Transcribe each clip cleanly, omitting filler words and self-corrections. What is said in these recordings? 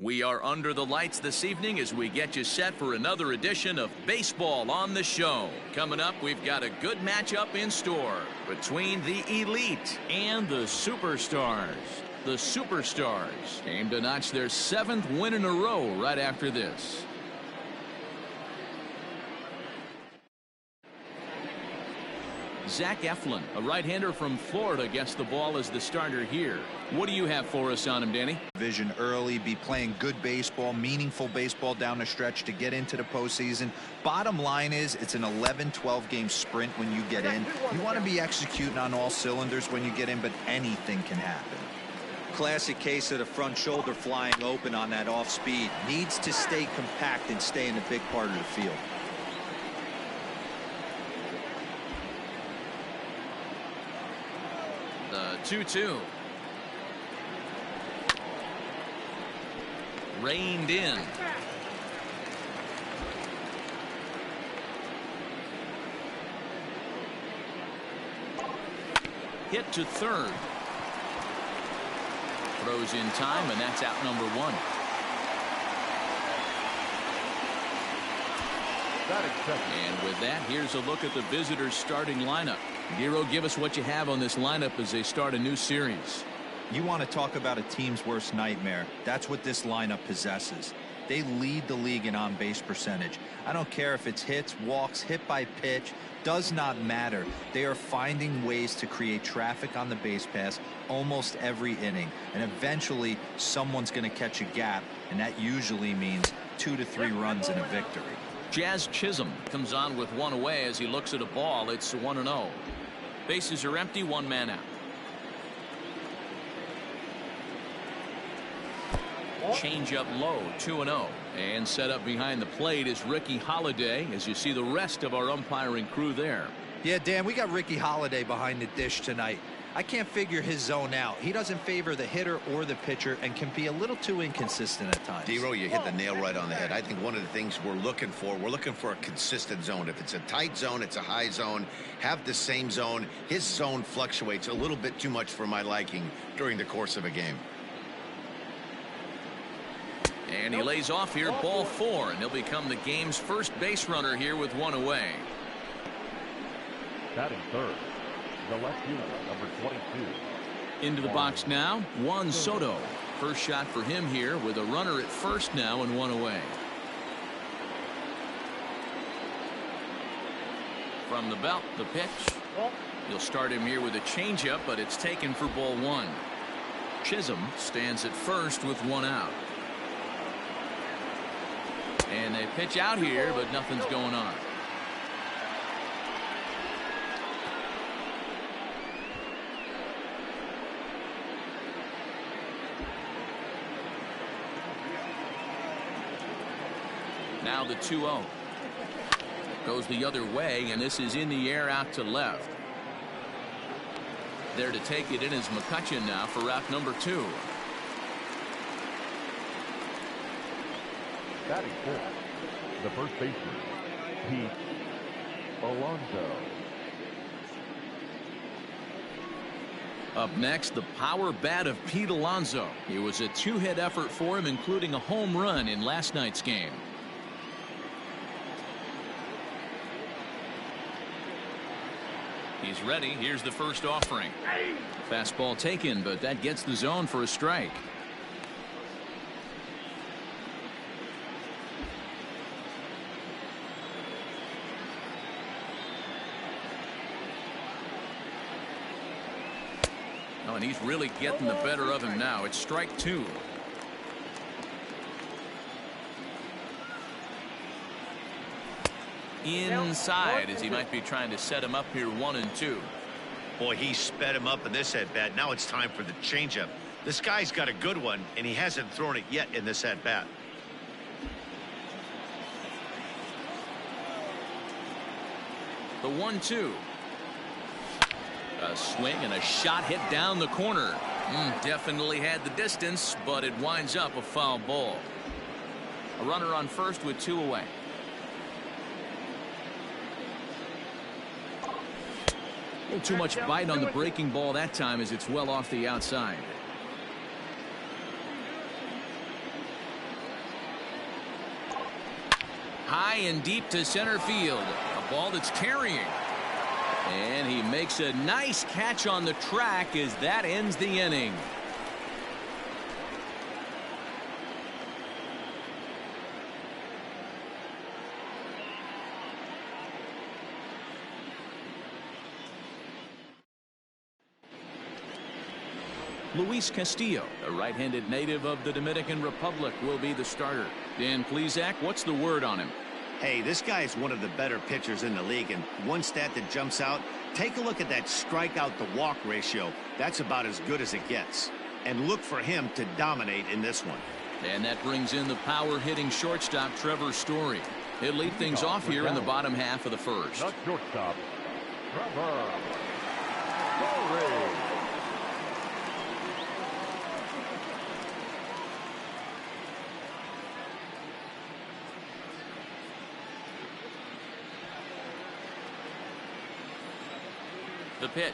We are under the lights this evening as we get you set for another edition of Baseball on the Show. Coming up, we've got a good matchup in store between the elite and the superstars. The superstars aim to notch their 7th win in a row right after this. Zach Eflin, a right-hander from Florida, gets the ball as the starter here. What do you have for us on him, Danny? Vision early, be playing good baseball, meaningful baseball down the stretch to get into the postseason. Bottom line is it's an 11-12 game sprint when you get in. You want to be executing on all cylinders when you get in, but anything can happen. Classic case of the front shoulder flying open on that off speed. Needs to stay compact and stay in the big part of the field. The 2-2. Reined in. Hit to third. Throws in time, and that's out number 1. And with that, here's a look at the visitors' starting lineup. Giro, give us what you have on this lineup as they start a new series. You want to talk about a team's worst nightmare. That's what this lineup possesses. They lead the league in on-base percentage. I don't care if it's hits, walks, hit by pitch, does not matter. They are finding ways to create traffic on the base pass almost every inning. And eventually, someone's going to catch a gap, and that usually means 2 to 3 runs in a victory. Jazz Chisholm comes on with 1 away as he looks at a ball. It's 1-0. Bases are empty, 1 man out. Change up low, 2-0. And set up behind the plate is Ricky Holiday as you see the rest of our umpiring crew there. Yeah, Dan, we got Ricky Holiday behind the dish tonight. I can't figure his zone out. He doesn't favor the hitter or the pitcher and can be a little too inconsistent at times. Dero, you hit the nail right on the head. I think one of the things we're looking for a consistent zone. If it's a tight zone, it's a high zone. Have the same zone. His zone fluctuates a little bit too much for my liking during the course of a game. And he lays off here, ball 4, and he'll become the game's first base runner here with 1 away. Batting third, the left fielder, number 22. Into the box now, Juan Soto. First shot for him here with a runner at first now and 1 away. From the belt, the pitch. He'll start him here with a changeup, but it's taken for ball 1. Chisholm stands at first with 1 out. And they pitch out here, but nothing's going on. Now the 2-0. Goes the other way, and this is in the air out to left. There to take it in is McCutchen now for route number 2. Batting fourth, the first baseman, Pete Alonso. Up next, the power bat of Pete Alonso. It was a 2-hit effort for him, including a home run in last night's game. He's ready. Here's the first offering. Fastball taken, but that gets the zone for a strike. Oh, and he's really getting the better of him now. It's strike 2. Inside as he might be trying to set him up here 1-2. Boy, he sped him up in this at-bat. Now it's time for the changeup. This guy's got a good one, and he hasn't thrown it yet in this at-bat. The 1-2. A swing and a shot hit down the corner. Definitely had the distance, but it winds up a foul ball. A runner on first with 2 away. A little too much bite on the breaking ball that time as it's well off the outside. High and deep to center field. A ball that's carrying. And he makes a nice catch on the track as that ends the inning. Luis Castillo, a right-handed native of the Dominican Republic, will be the starter. Dan Plesac, what's the word on him? Hey, this guy is one of the better pitchers in the league, and one stat that jumps out, take a look at that strikeout to walk ratio. That's about as good as it gets. And look for him to dominate in this one. And that brings in the power-hitting shortstop Trevor Story. He'll lead things off here in the bottom half of the first. The shortstop, Trevor Story. The pitch.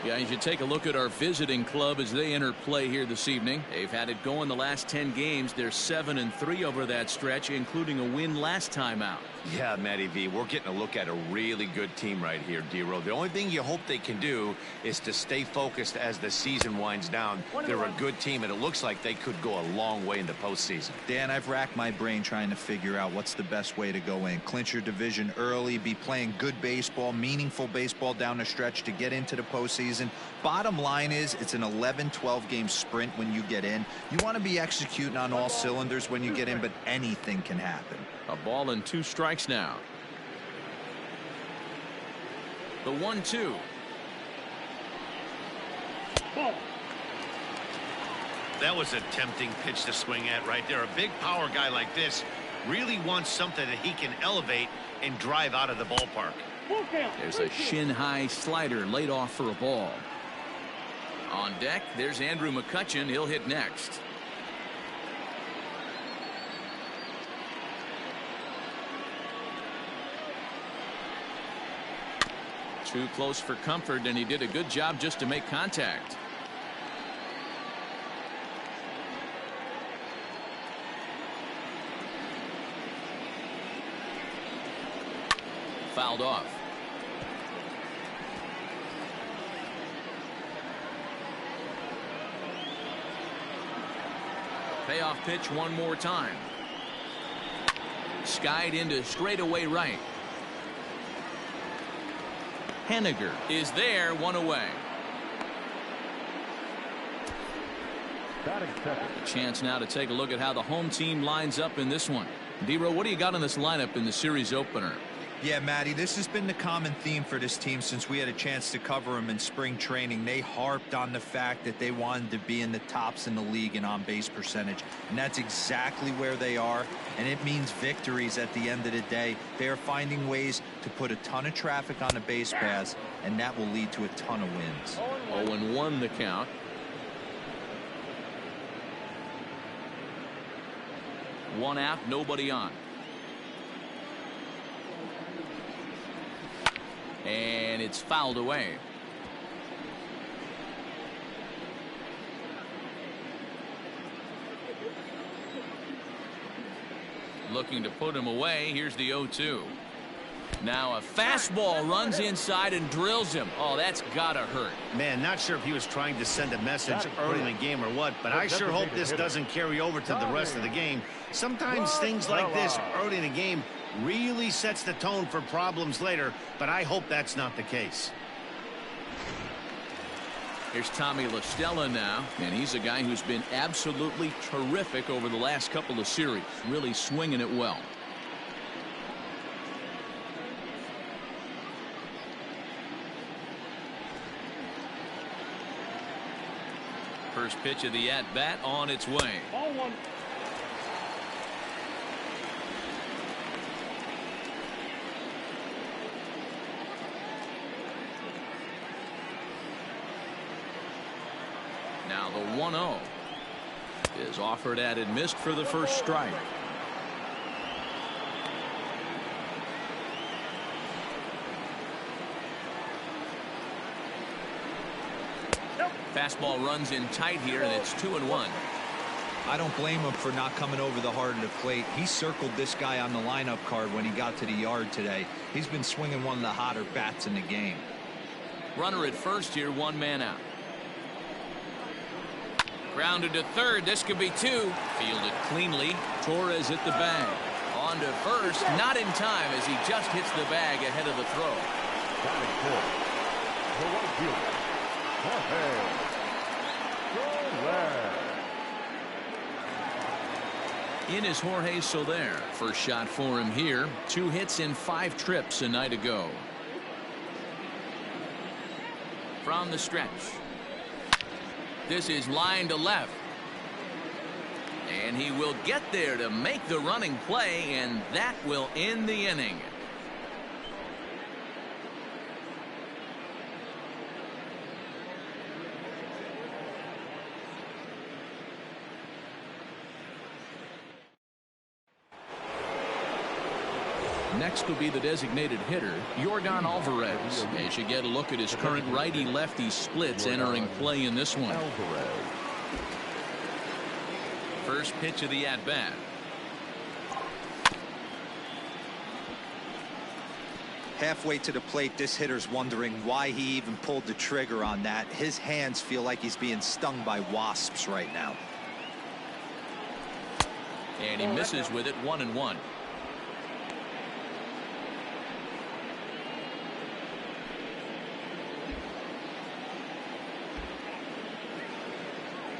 Yeah, you should take a look at our visiting club as they enter play here this evening. They've had it going the last 10 games. They're 7-3 over that stretch, including a win last time out. Yeah, Matty V, we're getting a look at a really good team right here, D-Row. The only thing you hope they can do is to stay focused as the season winds down. They're a good team, and it looks like they could go a long way in the postseason. Dan, I've racked my brain trying to figure out what's the best way to go in. Clinch your division early, be playing good baseball, meaningful baseball down the stretch to get into the postseason. Bottom line is it's an 11-12 game sprint when you get in. You want to be executing on all cylinders when you get in, but anything can happen. A ball and 2 strikes now. The 1-2. That was a tempting pitch to swing at right there. A big power guy like this really wants something that he can elevate and drive out of the ballpark. There's a shin-high slider laid off for a ball. On deck, there's Andrew McCutchen. He'll hit next. Too close for comfort, and he did a good job just to make contact. Fouled off. Payoff pitch one more time. Skied into straightaway right. Henniger is there, one away. Chance now to take a look at how the home team lines up in this one. D-Row, what do you got on this lineup in the series opener? Yeah, Matty, this has been the common theme for this team since we had a chance to cover them in spring training. They harped on the fact that they wanted to be in the tops in the league in on-base percentage, and that's exactly where they are, and it means victories at the end of the day. They are finding ways to put a ton of traffic on the base paths, and that will lead to a ton of wins. 0-1 the count. One out, nobody on. And it's fouled away. Looking to put him away. Here's the 0-2. Now a fastball runs inside and drills him. Oh, that's gotta hurt. Man, not sure if he was trying to send a message early in the game or what, but I sure hope this doesn't carry over to the rest of the game. Sometimes things like this early in the game really sets the tone for problems later, but I hope that's not the case. Here's Tommy La Stella now, and he's a guy who's been absolutely terrific over the last couple of series, really swinging it well. First pitch of the at-bat on its way. Ball one. Now the 1-0 is offered at and missed for the first strike. Fastball runs in tight here, and it's 2-1. I don't blame him for not coming over the heart of the plate. He circled this guy on the lineup card when he got to the yard today. He's been swinging one of the hotter bats in the game. Runner at first here, 1 man out. Grounded to third. This could be 2. Fielded cleanly. Torres at the bag. On to first. Not in time as he just hits the bag ahead of the throw. Batting fourth, the right fielder, Jorge Soler. In is Jorge Soler. First shot for him here. 2 hits in 5 trips a night ago. From the stretch. This is line to left. And he will get there to make the running play, and that will end the inning. Next will be the designated hitter, Yordan Alvarez, as you get a look at his current righty-lefty splits entering play in this one. First pitch of the at-bat. Halfway to the plate, this hitter's wondering why he even pulled the trigger on that. His hands feel like he's being stung by wasps right now. And he misses with it, 1-1.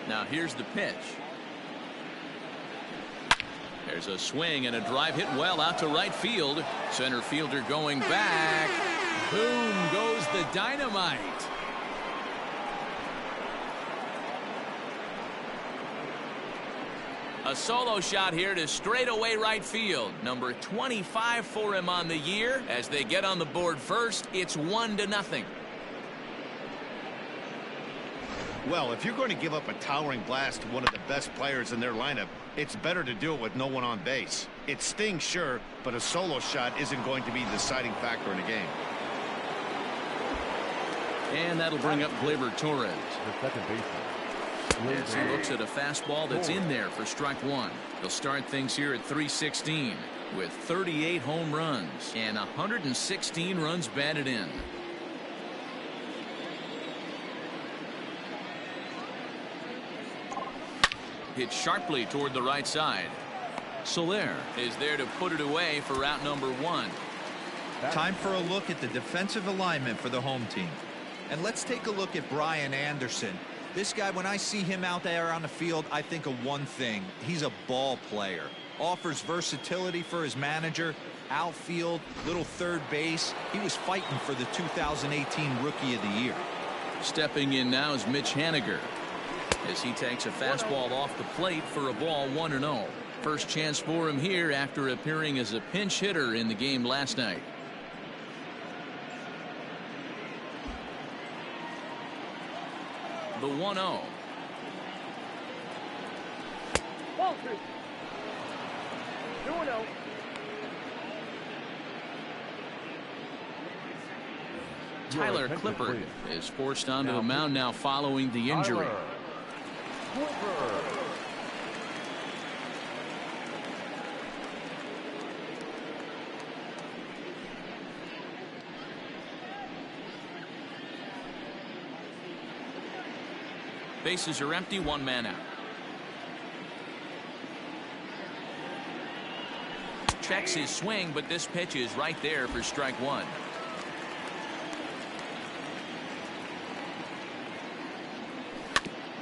Now here's the pitch. There's a swing and a drive hit well out to right field. Center fielder going back. Boom goes the dynamite. A solo shot here to straightaway right field. Number 25 for him on the year. As they get on the board first, it's 1-0. Well, if you're going to give up a towering blast to one of the best players in their lineup, it's better to do it with no one on base. It stings, sure, but a solo shot isn't going to be the deciding factor in a game. And that'll bring up Gleyber Torres. The second baseman. As he looks at a fastball that's in there for strike 1. They'll start things here at 316 with 38 home runs and 116 runs batted in. Hit sharply toward the right side. Soler is there to put it away for out number 1. Time for a look at the defensive alignment for the home team. And let's take a look at Brian Anderson. This guy, when I see him out there on the field, I think of one thing. He's a ball player. Offers versatility for his manager. Outfield, little third base. He was fighting for the 2018 Rookie of the Year. Stepping in now is Mitch Haniger, as he takes a fastball off the plate for a ball, 1-0. First chance for him here after appearing as a pinch hitter in the game last night. The 1-0. Tyler Clippard is forced onto the mound now following the injury. Bases are empty, 1 man out. Checks his swing, but this pitch is right there for strike 1.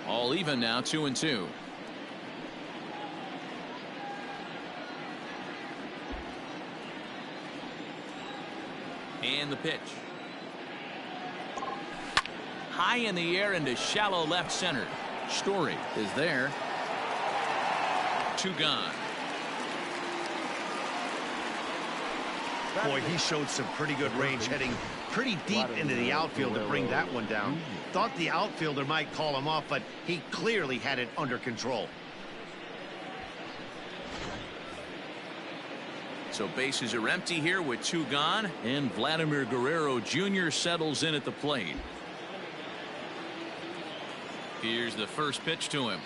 All even now, 2-2. And the pitch. High in the air into shallow left center. Story is there. 2 gone. Boy, he showed some pretty good range, heading pretty deep into the outfield to bring that one down. Thought the outfielder might call him off, but he clearly had it under control. So bases are empty here with 2 gone, and Vladimir Guerrero Jr. settles in at the plate. Here's the first pitch to him.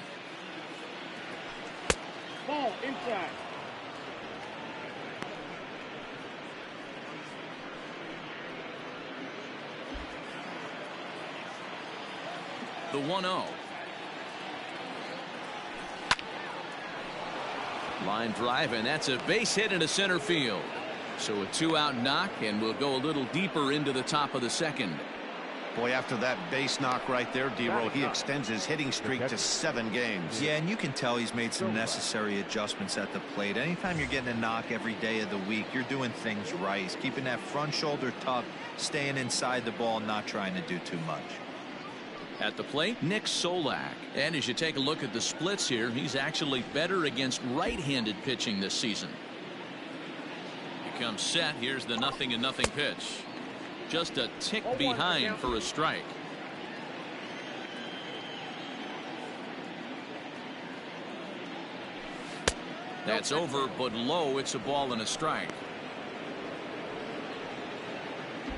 Ball inside. The 1-0. Line drive, and that's a base hit into center field. So a 2-out knock, and we'll go a little deeper into the top of the second. Boy, after that base knock right there, D-Row, he extends his hitting streak to 7 games. Yeah, and you can tell he's made some necessary adjustments at the plate. Anytime you're getting a knock every day of the week, you're doing things right. He's keeping that front shoulder tucked, staying inside the ball, not trying to do too much. At the plate, Nick Solak. And as you take a look at the splits here, he's actually better against right-handed pitching this season. He comes set. Here's the 0-0 pitch. Just a tick behind for a strike. That's over, but low. It's a ball and a strike.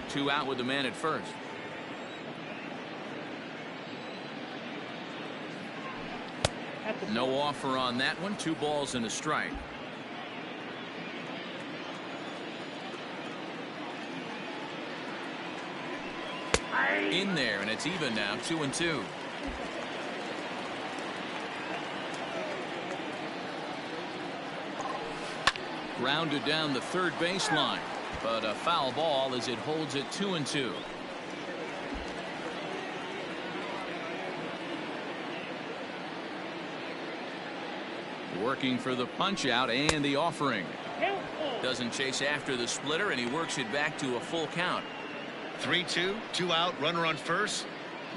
2 out with the man at first. No offer on that one. 2 balls and a strike. In there, and it's even now, 2-2. Grounded down the third baseline, but a foul ball as it holds it 2-2. Working for the punch out and the offering. Doesn't chase after the splitter, and he works it back to a full count. 3-2, 2 out, runner on first.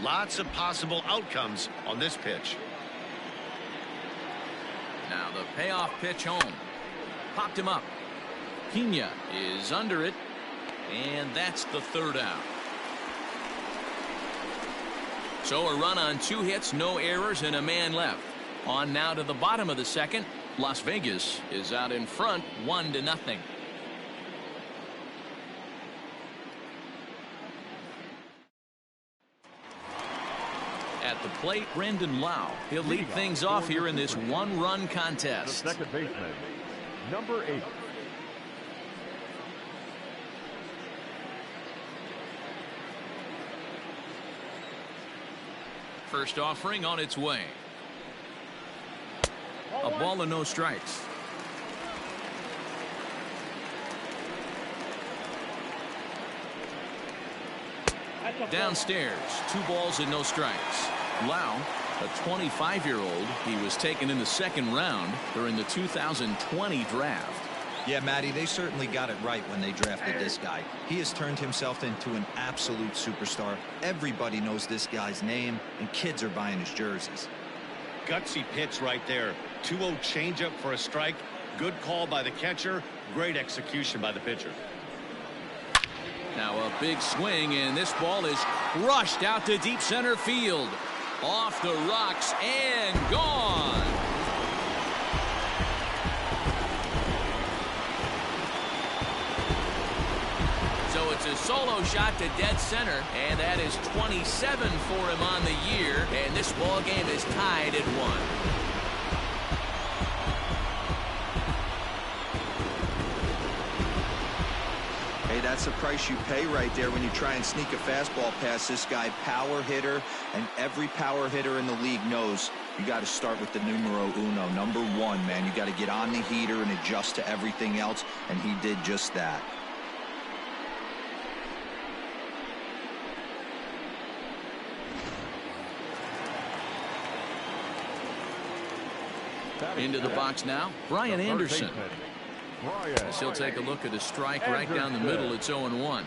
Lots of possible outcomes on this pitch. Now the payoff pitch home. Popped him up. Pena is under it, and that's the 3rd out. So a run on 2 hits, no errors, and a man left. On now to the bottom of the second. Las Vegas is out in front, 1-0. At the plate, Brendan Lau. He'll lead things off here in this 1-run contest. The second baseman, number 8. First offering on its way. A ball and no strikes. Downstairs, 2 balls and no strikes. Lau, a 25-year-old, he was taken in the 2nd round during the 2020 draft. Yeah, Matty, they certainly got it right when they drafted this guy. He has turned himself into an absolute superstar. Everybody knows this guy's name, and kids are buying his jerseys. Gutsy pitch right there. 2-0 changeup for a strike. Good call by the catcher. Great execution by the pitcher. Now a big swing, and this ball is crushed out to deep center field. Off the rocks and gone. So it's a solo shot to dead center, and that is 27 for him on the year, and this ball game is tied at 1. That's the price you pay right there when you try and sneak a fastball past this guy. Power hitter, and every power hitter in the league knows you got to start with the numero uno, number 1, man. You got to get on the heater and adjust to everything else, and he did just that. Into the box now, Brian Anderson. As he'll take a look at a strike right down the middle. It's 0-1.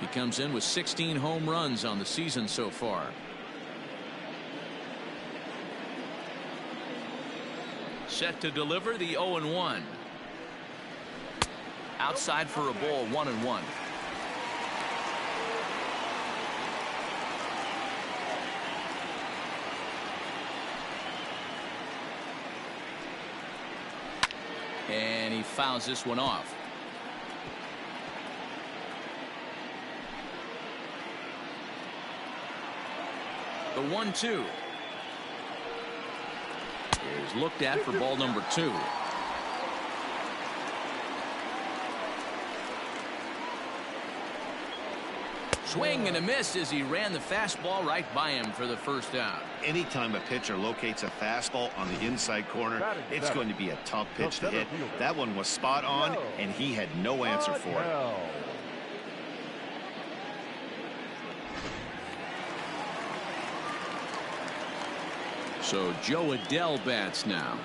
He comes in with 16 home runs on the season so far. Set to deliver the 0-1. Outside for a ball, 1-1. And he fouls this one off. The 1-2 is looked at for ball number 2. Swing and a miss as he ran the fastball right by him for the first out. Anytime a pitcher locates a fastball on the inside corner, it's going to be a tough pitch to hit. That one was spot on, and he had no answer for it. So Joe Adele bats now.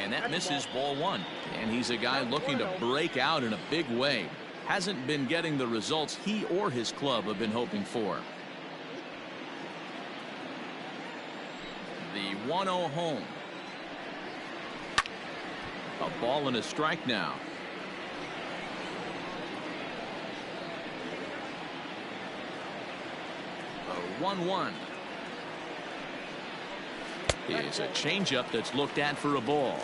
And that misses, ball one. And he's a guy looking to break out in a big way. Hasn't been getting the results he or his club have been hoping for. The 1-0 home. A ball and a strike now. A 1-1. Is a changeup that's looked at for a ball.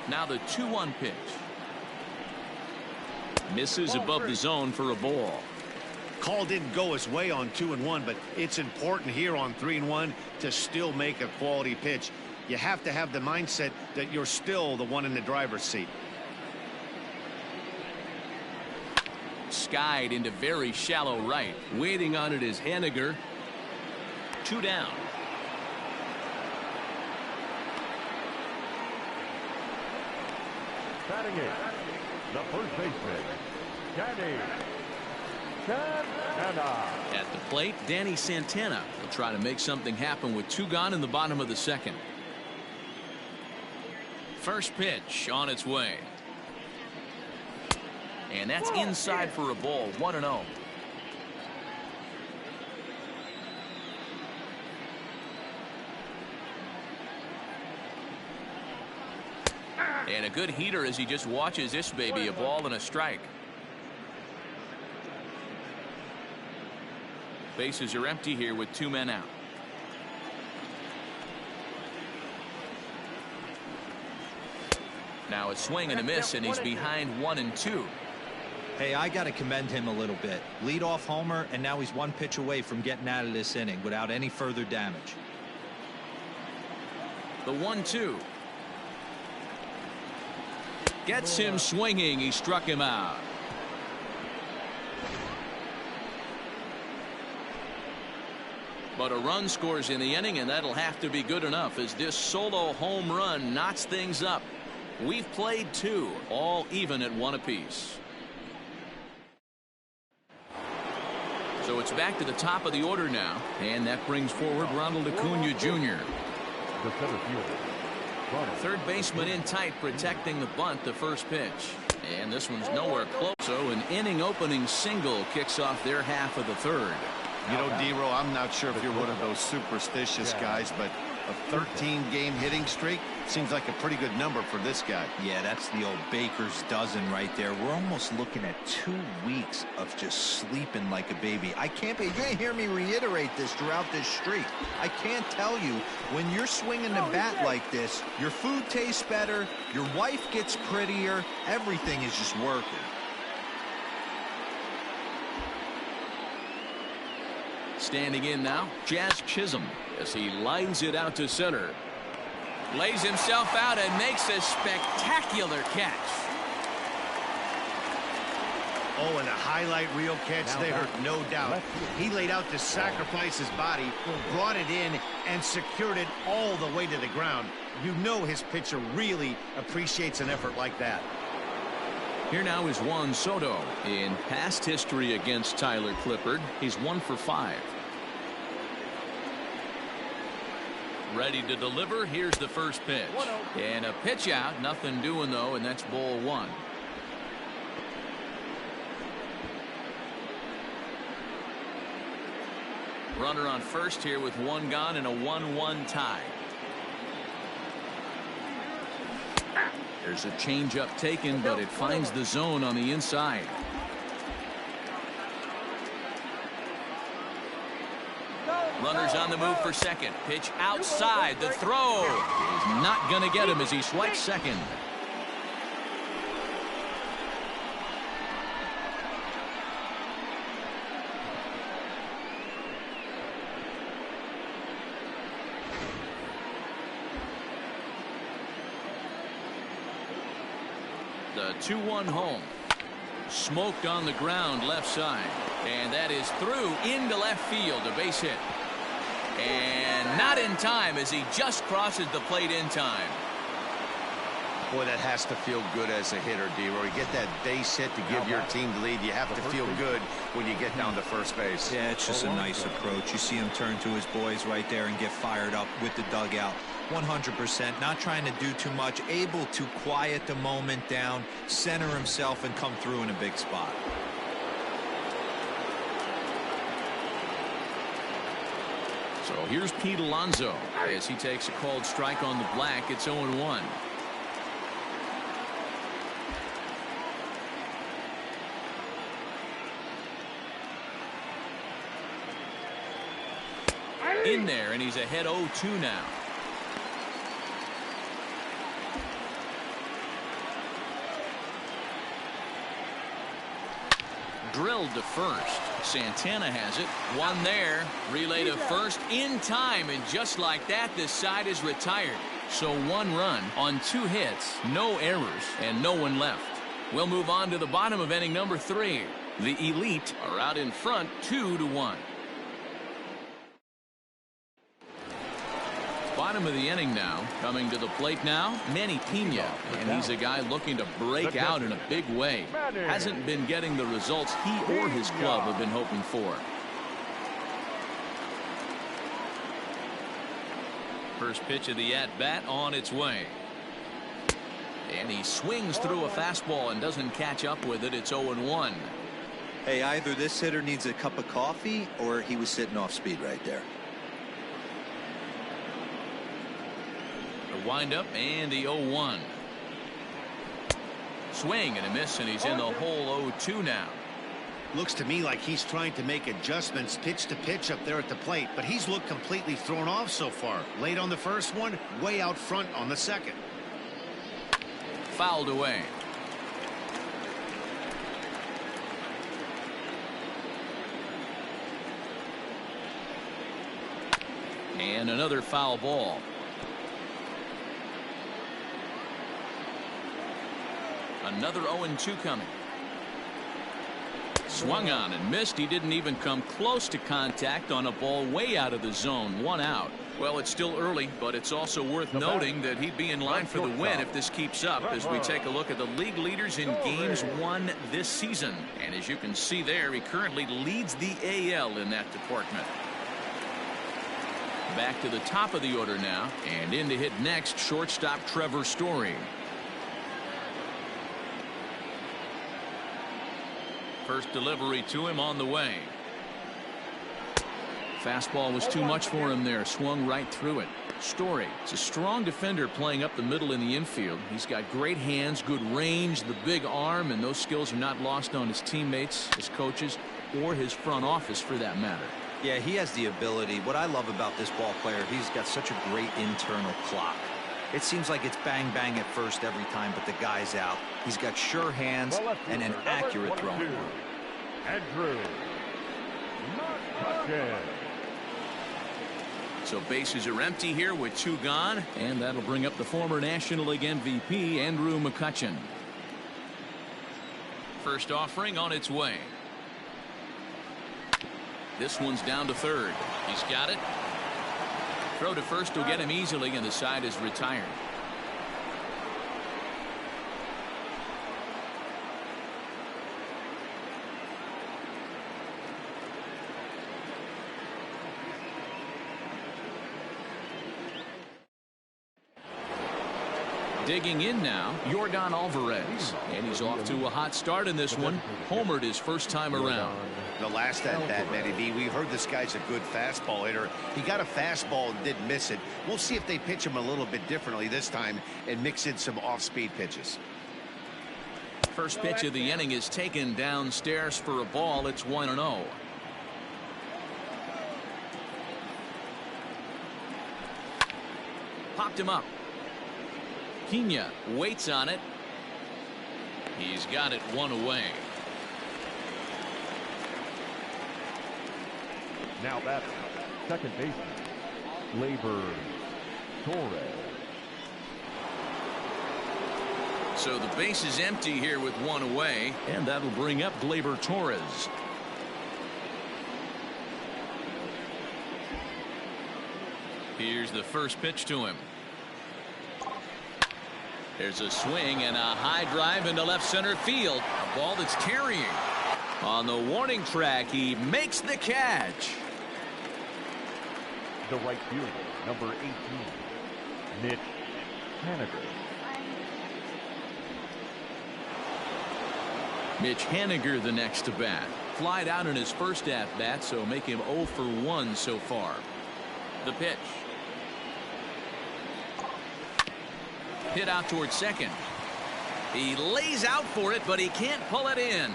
Now the 2-1 pitch. Misses above the zone for a ball. Call didn't go his way on 2-1, but it's important here on 3-1 to still make a quality pitch. You have to have the mindset that you're still the one in the driver's seat. Skied into very shallow right. Waiting on it is Haniger. 2 down. Batting it, the first baseman, Danny Santana. At the plate, Danny Santana will try to make something happen with 2 gone in the bottom of the second. First pitch on its way. And that's inside for a ball. 1-0. And a good heater as he just watches this baby. A ball and a strike. Bases are empty here with 2 men out. Now a swing and a miss, and he's behind 1-2. Hey, I got to commend him a little bit. Leadoff homer, and now he's 1 pitch away from getting out of this inning without any further damage. The 1-2. Gets him swinging. He struck him out. But a run scores in the inning, and that'll have to be good enough as this solo home run knots things up. We've played 2, all even at 1 apiece. So it's back to the top of the order now, and that brings forward Ronald Acuna Jr. The center fielder, Third baseman in tight, protecting the bunt. The first pitch, and this one's nowhere close. So an inning opening single kicks off their half of the third. You know, D-Row, I'm not sure if you're one of those superstitious guys, but a 13-game hitting streak seems like a pretty good number for this guy. Yeah, that's the old baker's dozen right there. We're almost looking at 2 weeks of just sleeping like a baby. I can't be. You're going to hear me reiterate this throughout this streak. I can't tell you, when you're swinging the bat like this, your food tastes better, your wife gets prettier, everything is just working. Standing in now, Jazz Chisholm, as he lines it out to center. Lays himself out and makes a spectacular catch. Oh, and a highlight reel catch there, no doubt. He laid out to sacrifice his body, brought it in, and secured it all the way to the ground. You know his pitcher really appreciates an effort like that. Here now is Juan Soto. In past history against Tyler Clippard, he's 1 for 5. Ready to deliver. Here's the first pitch. And a pitch out. Nothing doing, though, and that's ball 1. Runner on first here with 1 gone and a 1-1 tie. There's a changeup taken, but it finds the zone on the inside. Runners on the move for second. Pitch outside. The throw is not going to get him as he swipes second. The 2-1 home. Smoked on the ground left side. And that is through into left field. A base hit. And not in time as he just crosses the plate in time. Boy, that has to feel good as a hitter, D-Roy. You get that base hit to give your team the lead. You have to feel good when you get down to first base. Yeah, it's just a nice approach. You see him turn to his boys right there and get fired up with the dugout. 100%, not trying to do too much, able to quiet the moment down, center himself, and come through in a big spot. So here's Pete Alonso as he takes a called strike on the black. It's 0-1. In there, and he's ahead 0-2 now. Drilled to first. Santana has it. One there. Relay to first in time, and just like that, this side is retired. So 1 run on 2 hits, no errors, and no one left. We'll move on to the bottom of inning number 3. The Elite are out in front 2-1. Bottom of the inning now. Coming to the plate now, Manny Pena. And he's a guy looking to break out in a big way. Hasn't been getting the results he or his club have been hoping for. First pitch of the at-bat on its way. And he swings through a fastball and doesn't catch up with it. It's 0-1. Hey, either this hitter needs a cup of coffee or he was sitting off speed right there. The windup and the 0-1. Swing and a miss, and he's in the hole 0-2 now. Looks to me like he's trying to make adjustments pitch to pitch up there at the plate, but he's looked completely thrown off so far. Late on the first one, way out front on the second. Fouled away. And another foul ball. Another 0-2 coming. Swung on and missed. He didn't even come close to contact on a ball way out of the zone. 1 out. Well, it's still early, but it's also worth noting that he'd be in line for the win if this keeps up as we take a look at the league leaders in games won this season. And as you can see there, he currently leads the AL in that department. Back to the top of the order now, and in to hit next, shortstop Trevor Story. First delivery to him on the way. Fastball was too much for him there. Swung right through it. Story is a strong defender playing up the middle in the infield. He's got great hands, good range, the big arm, and those skills are not lost on his teammates, his coaches, or his front office for that matter. Yeah, he has the ability. What I love about this ball player, he's got such a great internal clock. It seems like it's bang bang at first every time, but the guy's out. He's got sure hands and an accurate throwing arm. Andrew. So bases are empty here with 2 gone, and that'll bring up the former National League MVP Andrew McCutchen. First offering on its way. This one's down to third. He's got it. Throw to first will get him easily, and the side is retired. Digging in now, Yordan Alvarez, and he's off to a hot start in this one. Homered his first time around. The last at bat, Manny B, we heard this guy's a good fastball hitter. He got a fastball and didn't miss it. We'll see if they pitch him a little bit differently this time and mix in some off-speed pitches. First pitch of the inning is taken downstairs for a ball. It's 1-0. Popped him up. Pena waits on it. He's got it 1 away. Now that's second baseman, Labor Torres. So the base is empty here with one away, and that'll bring up Gleyber Torres. Here's the first pitch to him. There's a swing and a high drive into left center field. A ball that's carrying. On the warning track, he makes the catch. The right fielder, number 18, Mitch Haniger. Mitch Haniger the next to bat. Flied out in his first at-bat, so make him 0 for 1 so far. The pitch. Hit out towards second. He lays out for it, but he can't pull it in.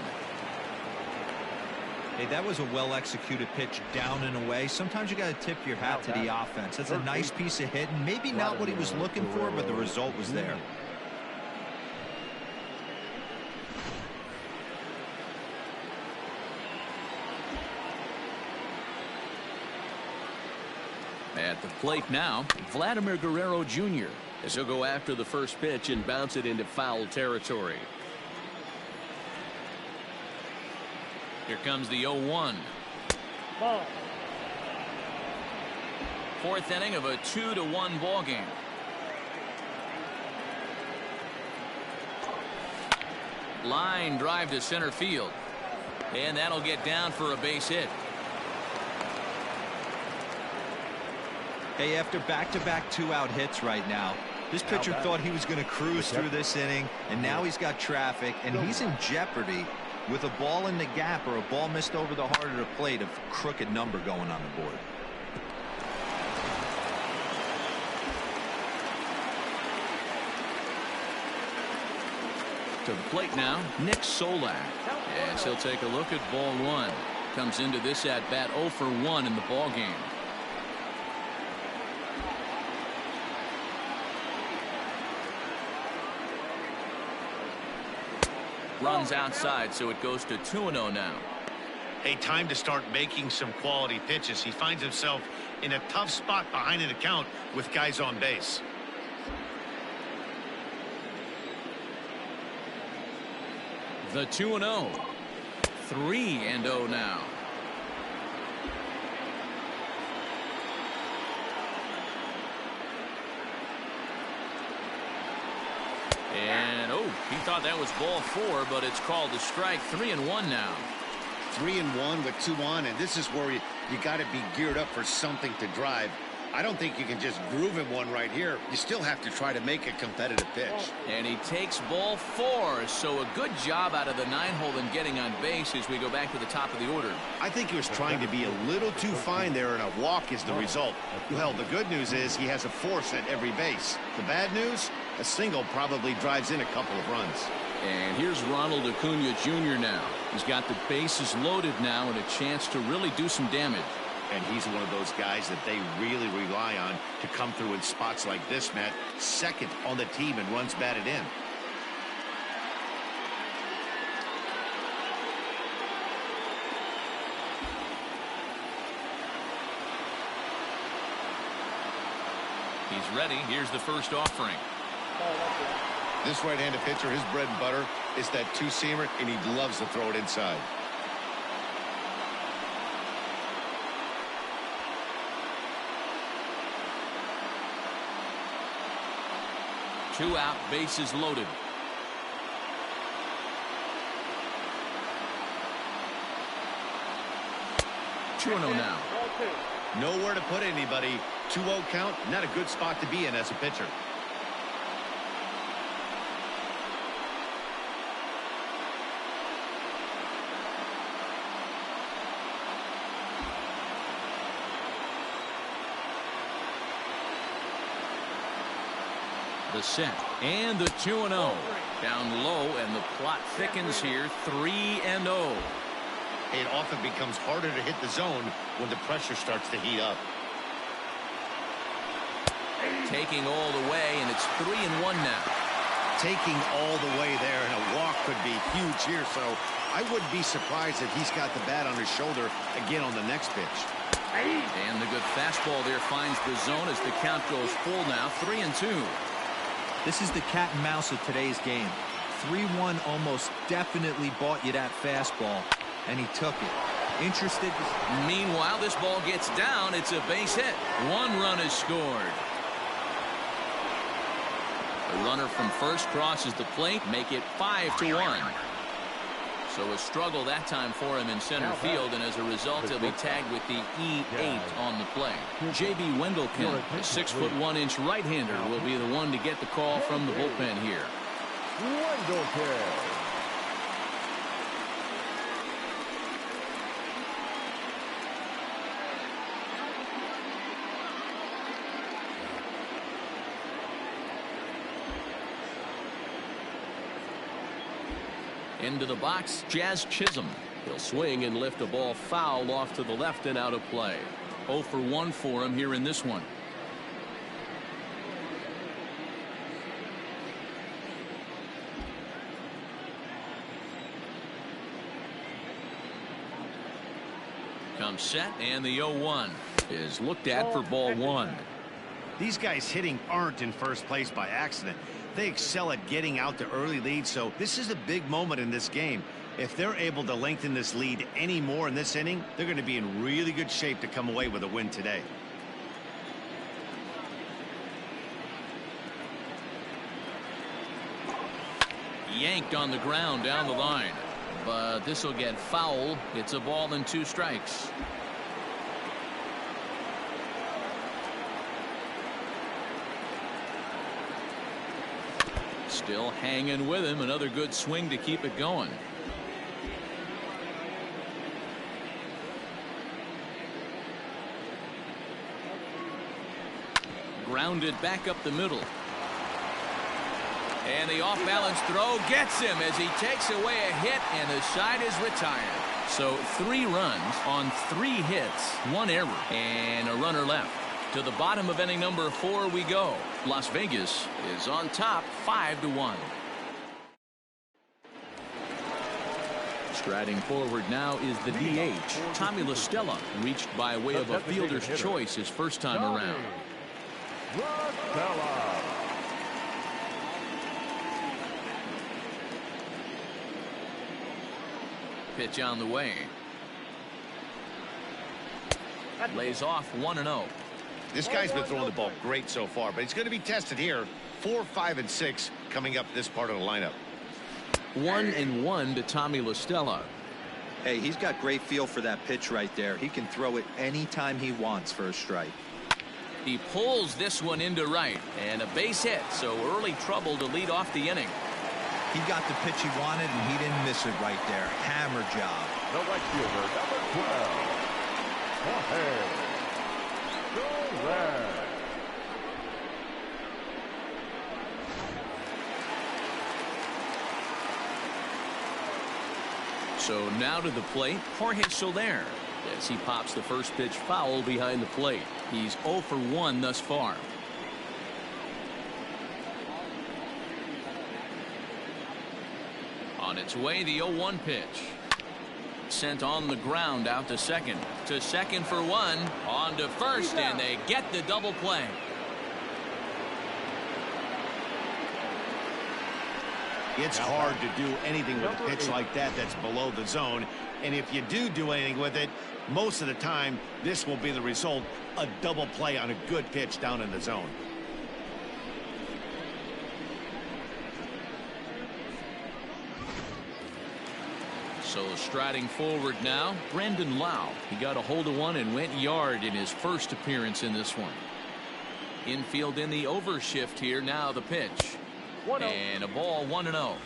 Hey, that was a well-executed pitch down and away. Sometimes you got to tip your hat to the offense. That's a nice piece of hitting. Maybe not what he was looking for, but the result was there. At the plate now, Vladimir Guerrero Jr. as he'll go after the first pitch and bounce it into foul territory. Here comes the 0-1. Fourth inning of a 2-1 ball game. Line drive to center field, and that'll get down for a base hit. Hey, after back-to-back 2-out hits right now, this pitcher thought he was going to cruise through this inning, and now he's got traffic, and he's in jeopardy with a ball in the gap or a ball missed over the heart of the plate, a crooked number going on the board. To the plate now, Nick Solak. As he'll take a look at ball one. Comes into this at bat 0 for 1 in the ball game. Runs outside, so it goes to 2-0 now. Hey, time to start making some quality pitches. He finds himself in a tough spot behind an account with guys on base. The 2-0. 3-0 now. And he thought that was ball 4, but it's called a strike. 3-1 now. 3-1 with 2 on, and this is where you got to be geared up for something to drive. I don't think you can just groove in one right here. You still have to try to make a competitive pitch. And he takes ball 4, so a good job out of the 9-hole in getting on base as we go back to the top of the order. I think he was trying to be a little too fine there, and a walk is the result. Well, the good news is he has a force at every base. The bad news, a single probably drives in a couple of runs. And here's Ronald Acuna Jr. now. He's got the bases loaded now and a chance to really do some damage. And he's one of those guys that they really rely on to come through in spots like this, Matt. Second on the team and runs batted in. He's ready. Here's the first offering. This right-handed pitcher, his bread and butter is that two-seamer, and he loves to throw it inside. Two out, bases loaded. Two-0 now. Nowhere to put anybody. 2-0 count, not a good spot to be in as a pitcher. The set and the 2-0 down low, and the plot thickens here. 3-0. It often becomes harder to hit the zone when the pressure starts to heat up. Taking all the way, and it's 3-1 now. Taking all the way there, and a walk could be huge here, so I wouldn't be surprised if he's got the bat on his shoulder again on the next pitch. And the good fastball there finds the zone as the count goes full now. 3-2. This is the cat and mouse of today's game. 3-1 almost definitely bought you that fastball, and he took it. Interested. Meanwhile, this ball gets down. It's a base hit. 1 run is scored. The runner from first crosses the plate, make it 5-1. So a struggle that time for him in center field, and as a result, he'll be tagged with the E8 on the play. J.B. Wendelken, a 6'1" right-hander, will be the one to get the call from the bullpen here. Wendelken. Into the box, Jazz Chisholm. He'll swing and lift a ball foul off to the left and out of play. 0 for 1 for him here in this one. Comes set, and the 0-1 is looked at for ball 1. These guys hitting aren't in first place by accident. They excel at getting out to early leads, so this is a big moment in this game. If they're able to lengthen this lead any more in this inning, they're going to be in really good shape to come away with a win today. Yanked on the ground down the line, but this will get foul. It's a ball and 2 strikes. Still hanging with him. Another good swing to keep it going. Grounded back up the middle. And the off-balance throw gets him as he takes away a hit, and the side is retired. So 3 runs on 3 hits, 1 error, and a runner left. To the bottom of inning number 4 we go. Las Vegas is on top 5-1. Striding forward now is the DH. Tommy La Stella, reached by way of a fielder's choice his first time around. Pitch on the way. Lays off 1-0. This guy's been throwing the ball great so far, but he's going to be tested here. 4, 5, and 6 coming up this part of the lineup. 1-1 to Tommy La Stella. Hey, he's got great feel for that pitch right there. He can throw it anytime he wants for a strike. He pulls this one into right, and a base hit, so early trouble to lead off the inning. He got the pitch he wanted, and he didn't miss it right there. Hammer job. The right fielder, number 12. Jorge. So now to the plate, Jorge Soler, as he pops the first pitch foul behind the plate. He's 0 for 1 thus far. On its way, the 0-1 pitch. Sent on the ground out to second. To second for 1. On to first, and they get the double play. It's hard to do anything with a pitch like that that's below the zone. And if you do anything with it, most of the time, this will be the result. A double play on a good pitch down in the zone. So striding forward now, Brandon Lau. He got a hold of one and went yard in his first appearance in this one. Infield in the overshift here. Now the pitch. And a ball, 1-0.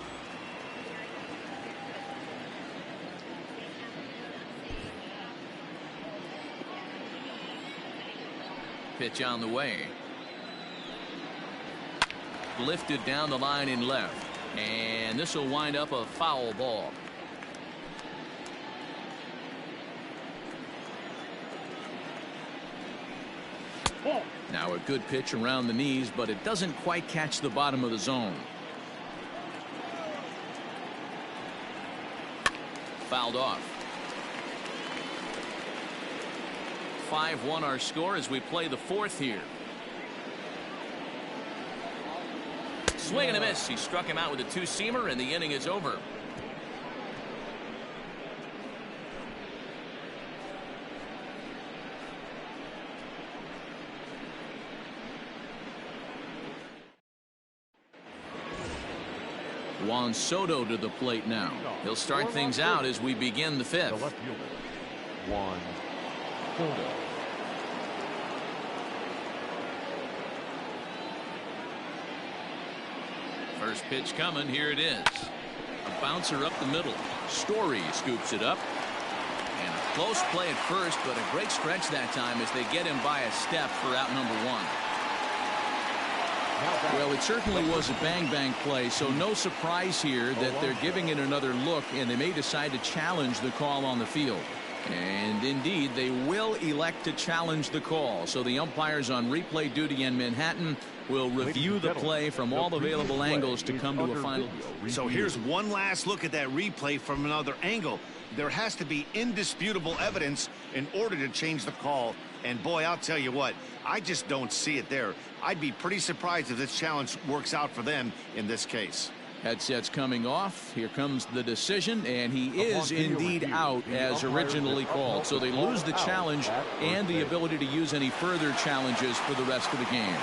Pitch on the way. Lifted down the line in left. And this will wind up a foul ball. Now a good pitch around the knees, but it doesn't quite catch the bottom of the zone. Fouled off. 5-1 our score as we play the 4th here. Swing and a miss. He struck him out with a two-seamer, and the inning is over. Juan Soto to the plate now. He'll start things out as we begin the fifth. The left fielder, Juan Soto. First pitch coming. Here it is. A bouncer up the middle. Story scoops it up. And a close play at first, but a great stretch that time as they get him by a step for out number one. Well, it certainly was a bang-bang play, so no surprise here that they're giving it another look, and they may decide to challenge the call on the field. And indeed, they will elect to challenge the call. So the umpires on replay duty in Manhattan will review the play from all available angles to come to a final. So here's one last look at that replay from another angle. There has to be indisputable evidence in order to change the call. And boy, I'll tell you what, I just don't see it there. I'd be pretty surprised if this challenge works out for them in this case. Headsets coming off. Here comes the decision, and he is indeed out as originally called. So they lose the challenge and the ability to use any further challenges for the rest of the game.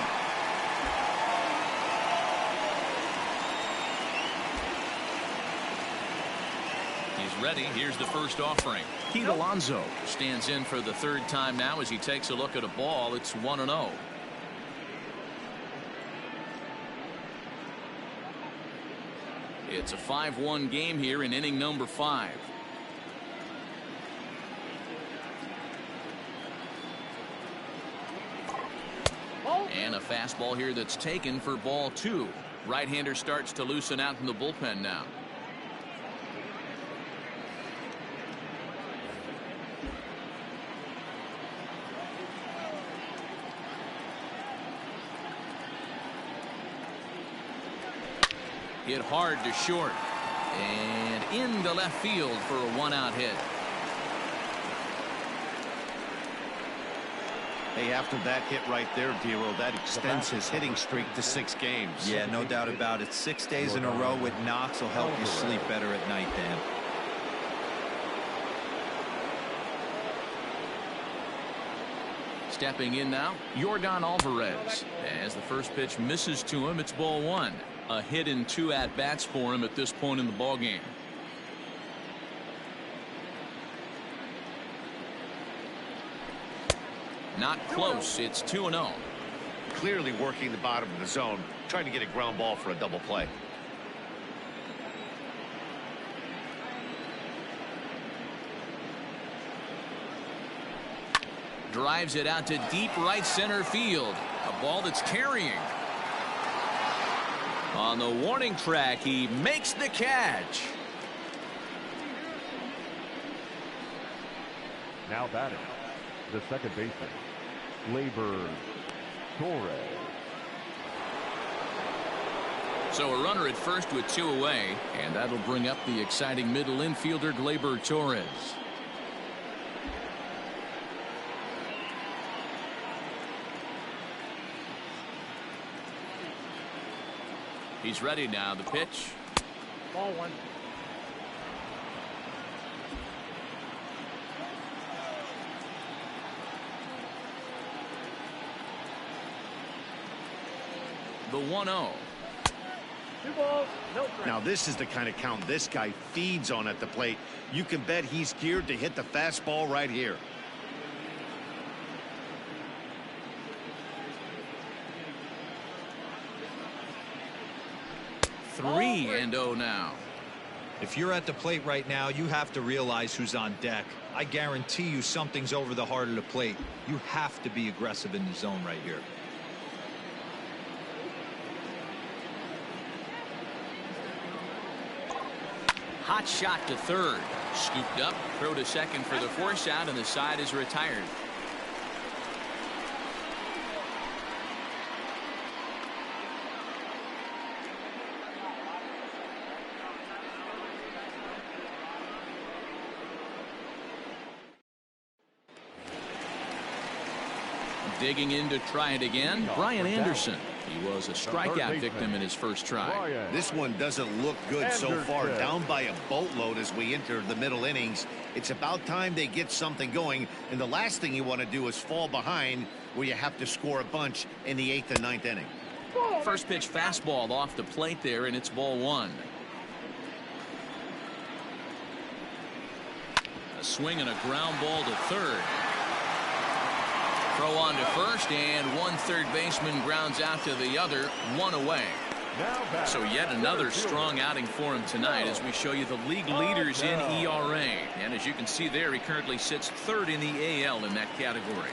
He's ready. Here's the first offering. Pete Alonso stands in for the third time now as he takes a look at a ball. It's 1-0. It's a 5-1 game here in inning number 5. And a fastball here that's taken for ball 2. Right-hander starts to loosen out in the bullpen now. Hit hard to short and into left field for a one-out hit. Hey, after that hit right there, Dero, that extends his hitting streak to 6 games. Yeah, no doubt about it. 6 days in a row with knocks will help you sleep better at night, Dan. Stepping in now, Yordan Alvarez. As the first pitch misses to him, it's ball 1. A hit in 2 at-bats for him at this point in the ballgame. Not close. It's 2-0. Clearly working the bottom of the zone, trying to get a ground ball for a double play. Drives it out to deep right center field. A ball that's carrying. On the warning track, he makes the catch. Now batting, the second baseman, Gleyber Torres. So a runner at first with 2 away, and that'll bring up the exciting middle infielder Gleyber Torres. He's ready now. The pitch. Ball 1. The 1-0. 2 balls, no strikes. Now this is the kind of count this guy feeds on at the plate. You can bet he's geared to hit the fastball right here. 3-0 now. If you're at the plate right now, you have to realize who's on deck. I guarantee you something's over the heart of the plate. You have to be aggressive in the zone right here. Hot shot to third. Scooped up. Throw to second for the force out, and the side is retired. Digging in to try it again, Brian Anderson. He was a strikeout victim in his first try. This one doesn't look good so far. Down by a boatload as we enter the middle innings. It's about time they get something going, and the last thing you want to do is fall behind where you have to score a bunch in the 8th and 9th inning. First pitch fastball off the plate there, and it's ball one. A swing and a ground ball to third. Throw on to first, and one third baseman grounds out to the other, one away. So yet another strong outing for him tonight as we show you the league leaders in ERA. And as you can see there, he currently sits third in the AL in that category.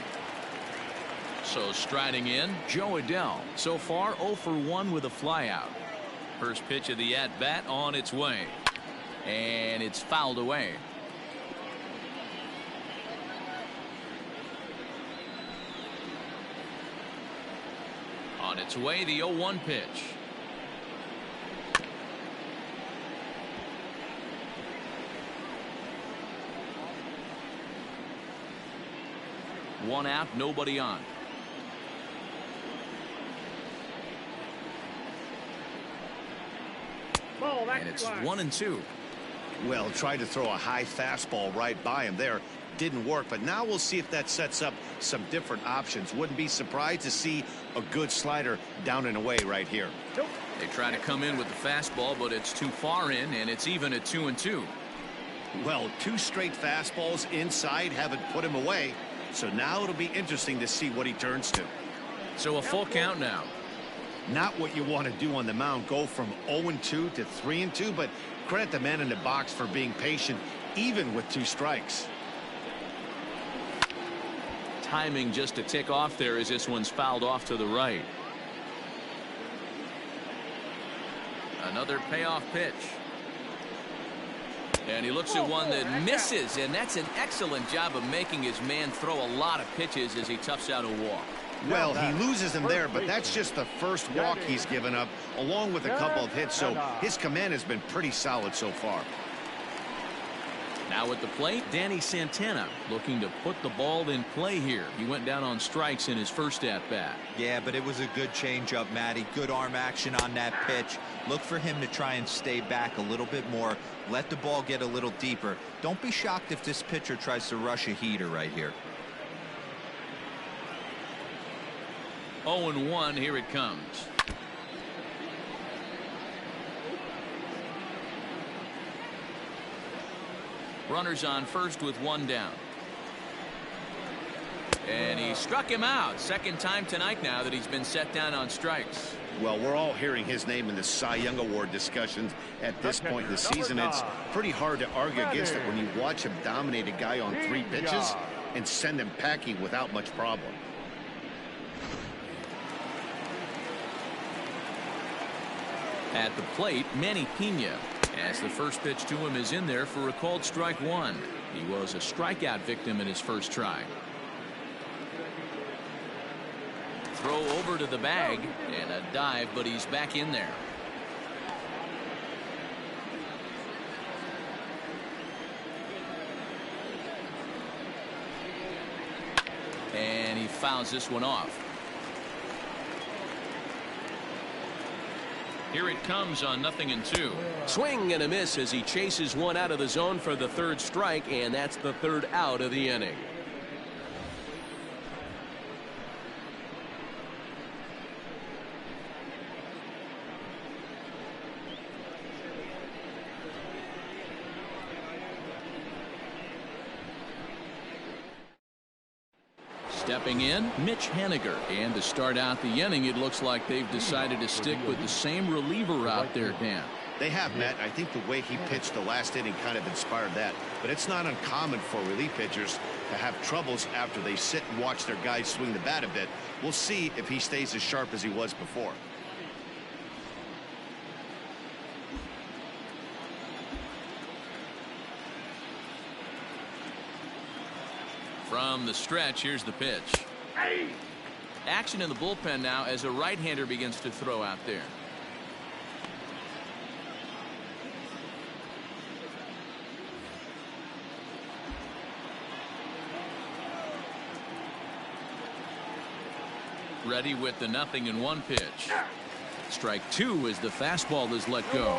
So striding in, Joe Adell. So far 0 for 1 with a flyout. First pitch of the at-bat on its way. And it's fouled away. On its way, the 0-1 pitch. One out, nobody on. And it's 1-2. Well, tried to throw a high fastball right by him there. Didn't work, but now we'll see if that sets up some different options. Wouldn't be surprised to see a good slider down and away right here. They try to come in with the fastball, but it's too far in, and it's even at 2-2. Well, 2 straight fastballs inside haven't put him away. So now it'll be interesting to see what he turns to. So a full count now. Not what you want to do on the mound. Go from 0-2 to 3-2, but credit the man in the box for being patient, even with 2 strikes. Timing just to tick off there as this one's fouled off to the right. Another payoff pitch. And he looks at one that misses, and that's an excellent job of making his man throw a lot of pitches as he toughs out a walk. Well, he loses him there, but that's just the first walk he's given up, along with a couple of hits, so his command has been pretty solid so far. Now at the plate, Danny Santana looking to put the ball in play here. He went down on strikes in his first at-bat. Yeah, but it was a good changeup, Matty. Good arm action on that pitch. Look for him to try and stay back a little bit more. Let the ball get a little deeper. Don't be shocked if this pitcher tries to rush a heater right here. 0-1, here it comes. Runners on first with one down. And he struck him out. Second time tonight now that he's been set down on strikes. Well, we're all hearing his name in the Cy Young Award discussions at this point in the season. It's pretty hard to argue against it when you watch him dominate a guy on 3 pitches and send him packing without much problem. At the plate, Manny Pena, as the first pitch to him is in there for a called strike one. He was a strikeout victim in his first try. Throw over to the bag and a dive, but he's back in there. And he fouls this one off. Here it comes on 0-2. Swing and a miss as he chases one out of the zone for the third strike, and that's the third out of the inning. Stepping in, Mitch Haniger. And to start out the inning, it looks like they've decided to stick with the same reliever out there, Dan. They have, Matt. I think the way he pitched the last inning kind of inspired that. But it's not uncommon for relief pitchers to have troubles after they sit and watch their guys swing the bat a bit. We'll see if he stays as sharp as he was before. From the stretch, here's the pitch. Action in the bullpen now as a right-hander begins to throw out there. Ready with the 0-1 pitch. Strike 2 as the fastball is let go.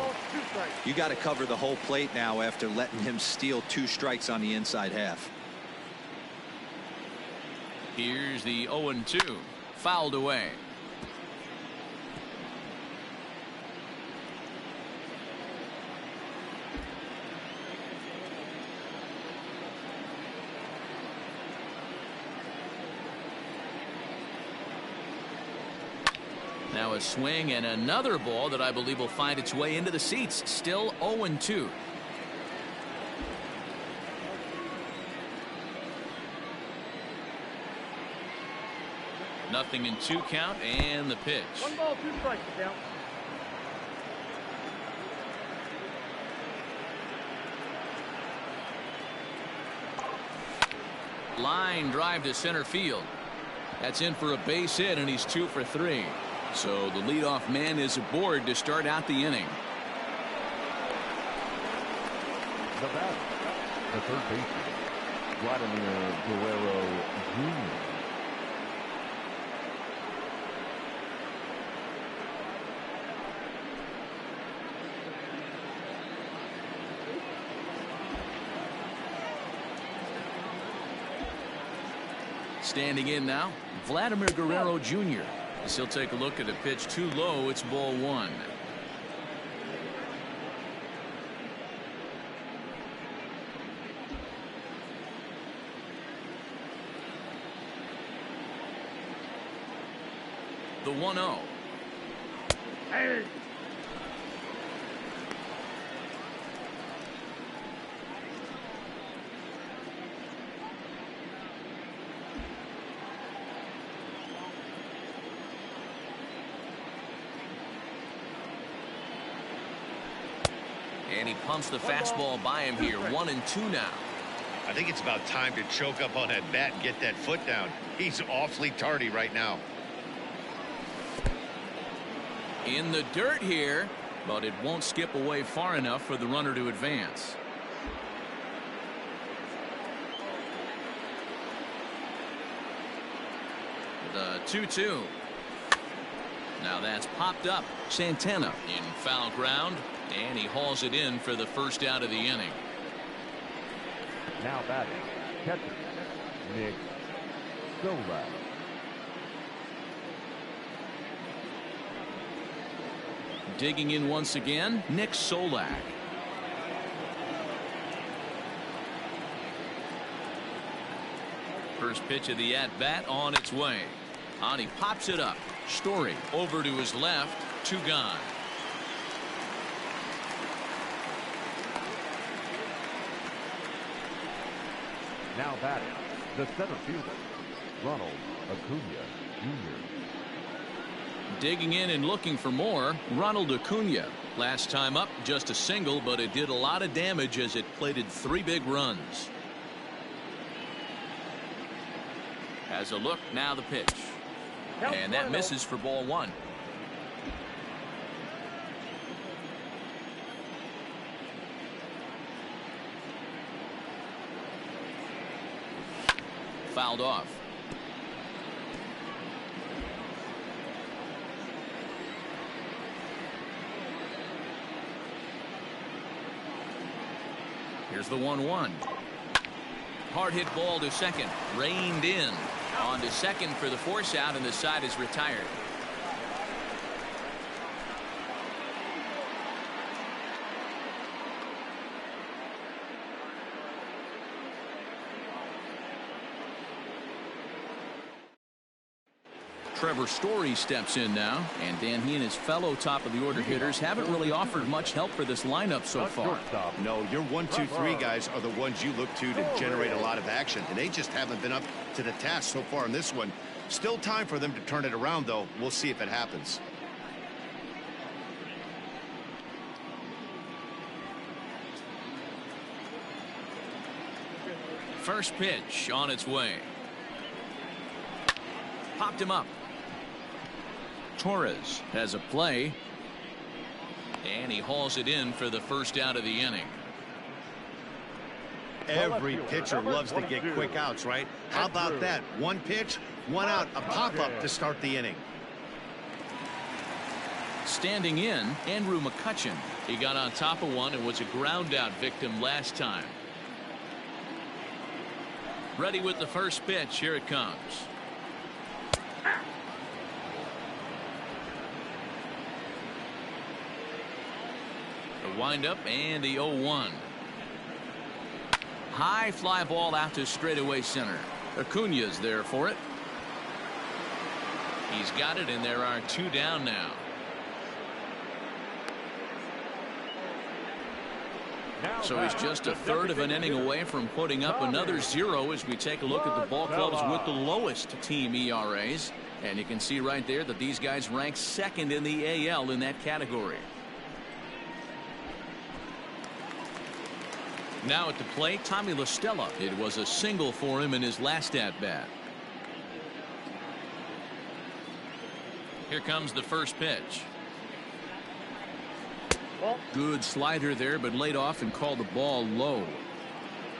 You got to cover the whole plate now after letting him steal 2 strikes on the inside half. Here's the 0-2. Fouled away. Now a swing and another ball that I believe will find its way into the seats. Still 0-2. Nothing in 2 count and the pitch. 1 ball, 2 strikes down. Line drive to center field. That's in for a base hit, and he's 2 for 3. So the leadoff man is aboard to start out the inning. The batter, the third baseman, Vladimir Guerrero Jr. Standing in now, Vladimir Guerrero Jr. As he'll take a look at a pitch too low. It's ball 1. The 1-0. Hey. And he pumps the fastball by him here. 1-2 now. I think it's about time to choke up on that bat and get that foot down. He's awfully tardy right now. In the dirt here, but it won't skip away far enough for the runner to advance. The 2-2. Now that's popped up. Santana in foul ground, and he hauls it in for the first out of the inning. Now batting, catcher, Xclusive. Digging in once again, Nick Solak. First pitch of the at-bat on its way. On he pops it up. Story over to his left. 2 gone. Now batting, the center fielder, Ronald Acuna Jr. Digging in and looking for more, Ronald Acuna. Last time up, just a single, but it did a lot of damage as it plated 3 big runs. Has a look, now the pitch. And that misses for ball 1. Fouled off. Here's the 1-1. Hard hit ball to second. Reined in. On to second for the force out, and the side is retired. Trevor Story steps in now, and Dan, he and his fellow top of the order hitters haven't really offered much help for this lineup so far. No, your 1, 2, 3 guys are the ones you look to generate a lot of action, and they just haven't been up to the task so far in this one. Still time for them to turn it around, though. We'll see if it happens. First pitch on its way. Popped him up. Torres has a play, and he hauls it in for the first out of the inning. Every pitcher loves to get quick outs, right? How about that? 1 pitch, 1 out, a pop-up to start the inning. Standing in, Andrew McCutcheon. He got on top of one and was a ground out victim last time. Ready with the first pitch. Here it comes. The windup and the 0-1. High fly ball out to straightaway center. Acuna's there for it. He's got it, and there are 2 down now. So he's just a third of an inning away from putting up another 0 as we take a look at the ball clubs with the lowest team ERAs. And you can see right there that these guys rank second in the AL in that category. Now at the plate, Tommy La Stella. It was a single for him in his last at-bat. Here comes the first pitch. Good slider there, but laid off and called the ball low.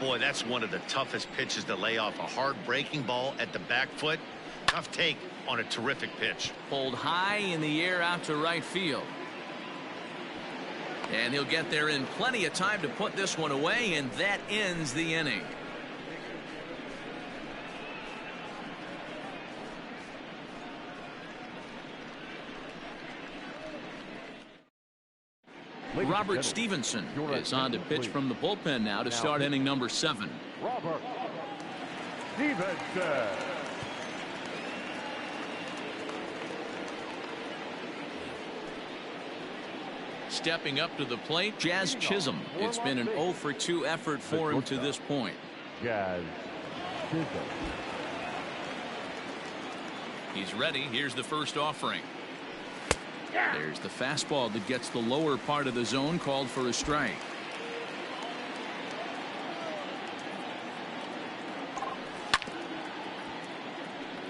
Boy, that's one of the toughest pitches to lay off. A hard breaking ball at the back foot. Tough take on a terrific pitch. Pulled high in the air out to right field. And he'll get there in plenty of time to put this one away, and that ends the inning. Robert Stevenson is on to pitch from the bullpen now to start inning number 7. Robert Stevenson. Stepping up to the plate, Jazz Chisholm. It's been an 0 for 2 effort for him to this point. Jazz Chisholm. He's ready. Here's the first offering. There's the fastball that gets the lower part of the zone, called for a strike.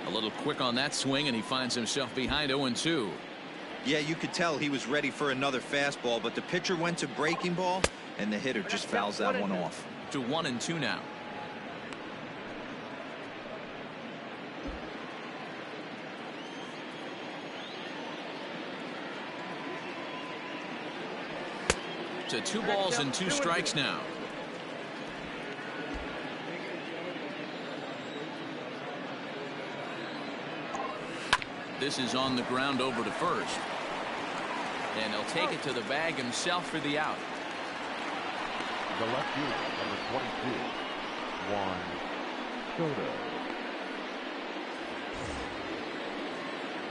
A little quick on that swing, and he finds himself behind 0-2. Yeah, you could tell he was ready for another fastball, but the pitcher went to breaking ball, and the hitter just fouls that one off. To 1-2 now. To 2 balls and 2 strikes now. This is on the ground over to first. And he'll take it to the bag himself for the out. The left fielder, number 22, Juan Soto.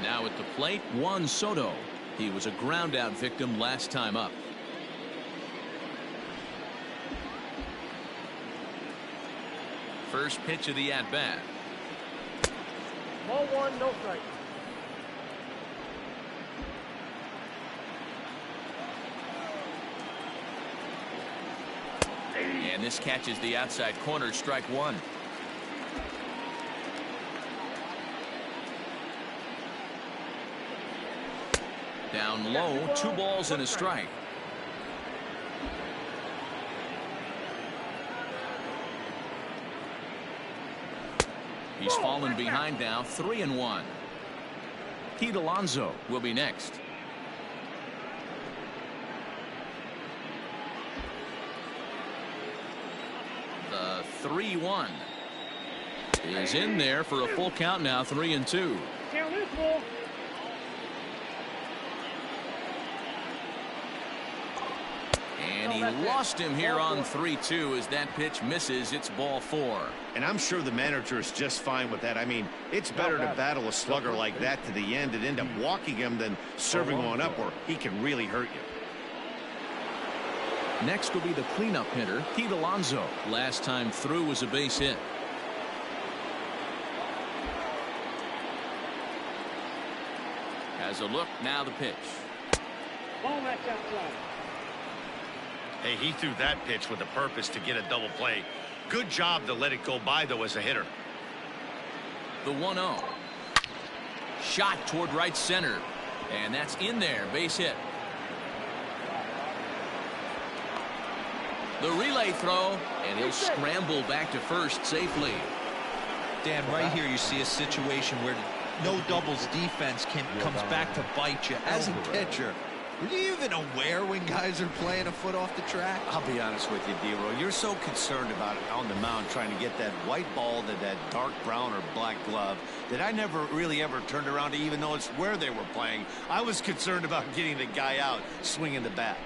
Now at the plate, Juan Soto. He was a ground out victim last time up. First pitch of the at-bat. Ball 1, no strike. And this catches the outside corner, strike 1. Down low, 2 balls and a strike. He's fallen behind now, 3-1. Pete Alonso will be next. The 3-1 is in there for a full count now, 3-2. And he lost him here on 3-2 as that pitch misses. It's ball 4. And I'm sure the manager is just fine with that. I mean, it's better to battle a slugger like that to the end and end up walking him than serving one up where he can really hurt you. Next will be the cleanup hitter, Pete Alonso. Last time through was a base hit. Has a look, now the pitch. Ball back outside. Hey, he threw that pitch with a purpose to get a double play. Good job to let it go by, though, as a hitter. The 1-0. Shot toward right center. And that's in there, base hit. The relay throw, and he'll scramble back to first safely. Dan, right here you see a situation where no doubles defense comes back to bite you. As a pitcher, are you even aware when guys are playing a foot off the track? I'll be honest with you, D-Roy. You're so concerned about it on the mound trying to get that white ball to that dark brown or black glove that I never really ever turned around to even notice where they were playing. I was concerned about getting the guy out swinging the bat.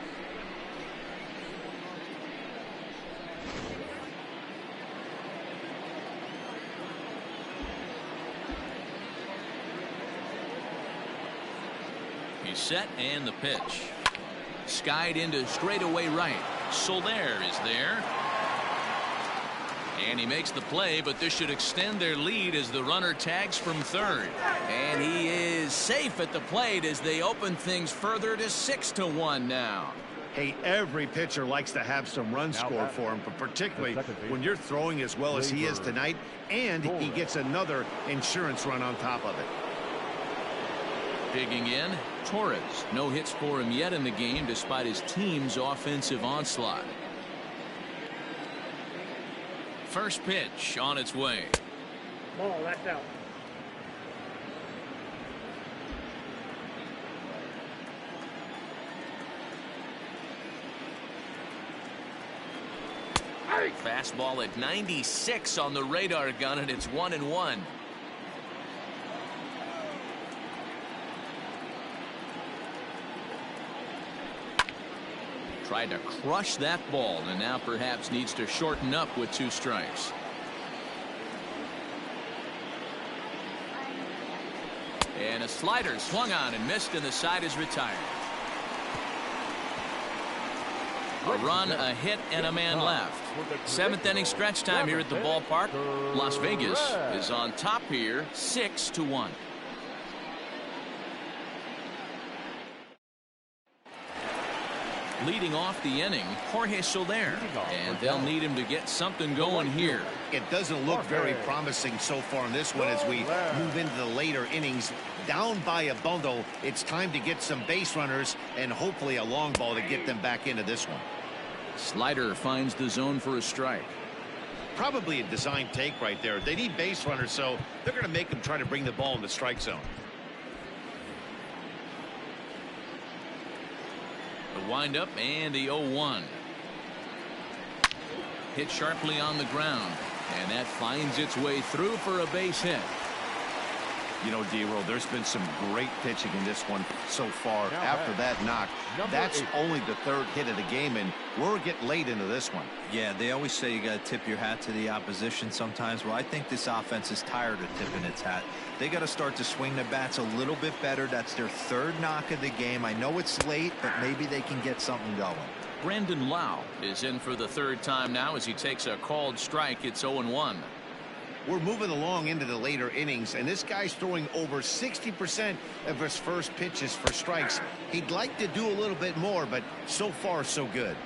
He's set and the pitch. Skied into straightaway right. Soler is there. And he makes the play, but this should extend their lead as the runner tags from third. And he is safe at the plate as they open things further to 6-1 now. Hey, every pitcher likes to have some runs scored for him, but particularly when you're throwing as well as he is tonight, and he gets another insurance run on top of it. Digging in, Torres. No hits for him yet in the game despite his team's offensive onslaught. First pitch on its way. Ball, that's out. Fastball at 96 on the radar gun, and it's 1-1. Tried to crush that ball and now perhaps needs to shorten up with 2 strikes. And a slider swung on and missed, and the side is retired. A run, a hit, and a man left. 7th inning stretch time here at the ballpark. Las Vegas is on top here, 6-1. Leading off the inning, Jorge Soler, and they'll need him to get something going here. It doesn't look very promising so far in this one as we move into the later innings. Down by a bundle, it's time to get some base runners and hopefully a long ball to get them back into this one. Slider finds the zone for a strike. Probably a design take right there. They need base runners, so they're going to make them try to bring the ball in the strike zone. The windup and the 0-1. Hit sharply on the ground, and that finds its way through for a base hit. You know, D-Roll, there's been some great pitching in this one so far. After that knock, that's only the 3rd hit of the game, and we're getting late into this one. Yeah, they always say you got to tip your hat to the opposition sometimes. Well, I think this offense is tired of tipping its hat. They got to start to swing the bats a little bit better. That's their 3rd knock of the game. I know it's late, but maybe they can get something going. Brandon Lau is in for the 3rd time now as he takes a called strike. It's 0-1. We're moving along into the later innings, and this guy's throwing over 60% of his first pitches for strikes. He'd like to do a little bit more, but so far so good.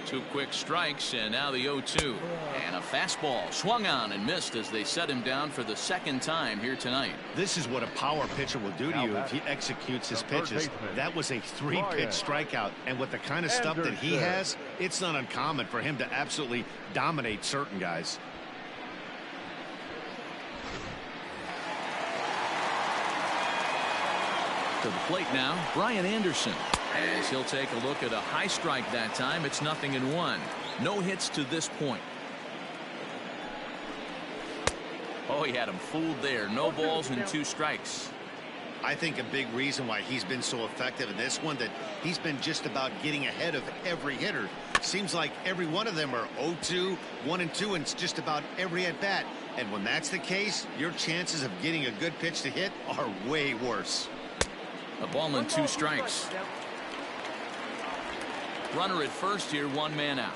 2 quick strikes, and now the 0-2. And a fastball swung on and missed as they set him down for the 2nd time here tonight. This is what a power pitcher will do to you if he executes his pitches. That was a 3-pitch strikeout, and with the kind of stuff that he has, it's not uncommon for him to absolutely dominate certain guys. To the plate now, Brian Anderson. As he'll take a look at a high strike that time. It's 0-1. No hits to this point. Oh, he had him fooled there. No balls and 2 strikes. I think a big reason why he's been so effective in this one, that he's been just about getting ahead of every hitter. Seems like every one of them are 0-2, 1-2, and it's just about every at bat. And when that's the case, your chances of getting a good pitch to hit are way worse. A ball and 2 strikes. Runner at first here, 1 man out.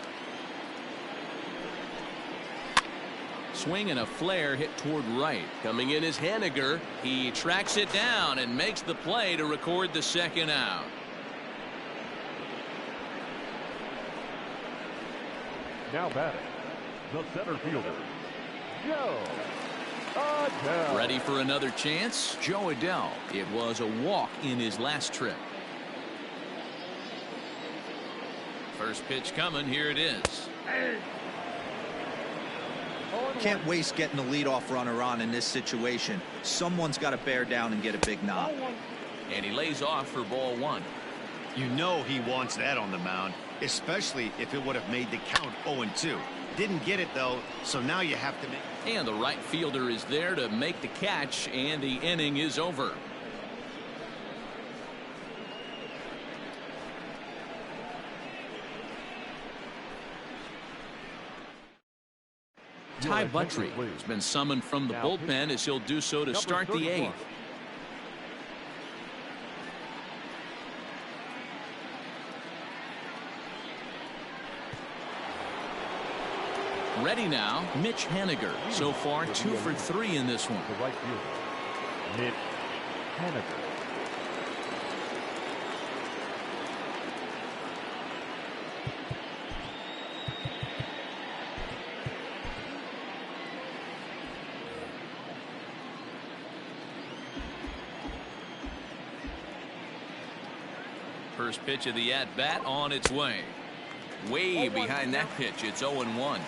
Swing and a flare hit toward right. Coming in is Haniger. He tracks it down and makes the play to record the 2nd out. Now batting, the center fielder, Joe Adell. Ready for another chance? Joe Adell. It was a walk in his last trip. First pitch coming. Here it is. Can't waste getting the leadoff runner on in this situation. Someone's got to bear down and get a big knock. And he lays off for ball 1. You know he wants that on the mound, especially if it would have made the count 0-2. Didn't get it, though, so now you have to make... And the right fielder is there to make the catch, and the inning is over. Ty Buttrey has been summoned from the bullpen as he'll do so to start the 8th. Ready now, Mitch Haniger. So far, 2 for 3 in this one. The right fielder, Mitch Haniger. First pitch of the at-bat on its way. Way behind that pitch. It's 0-1.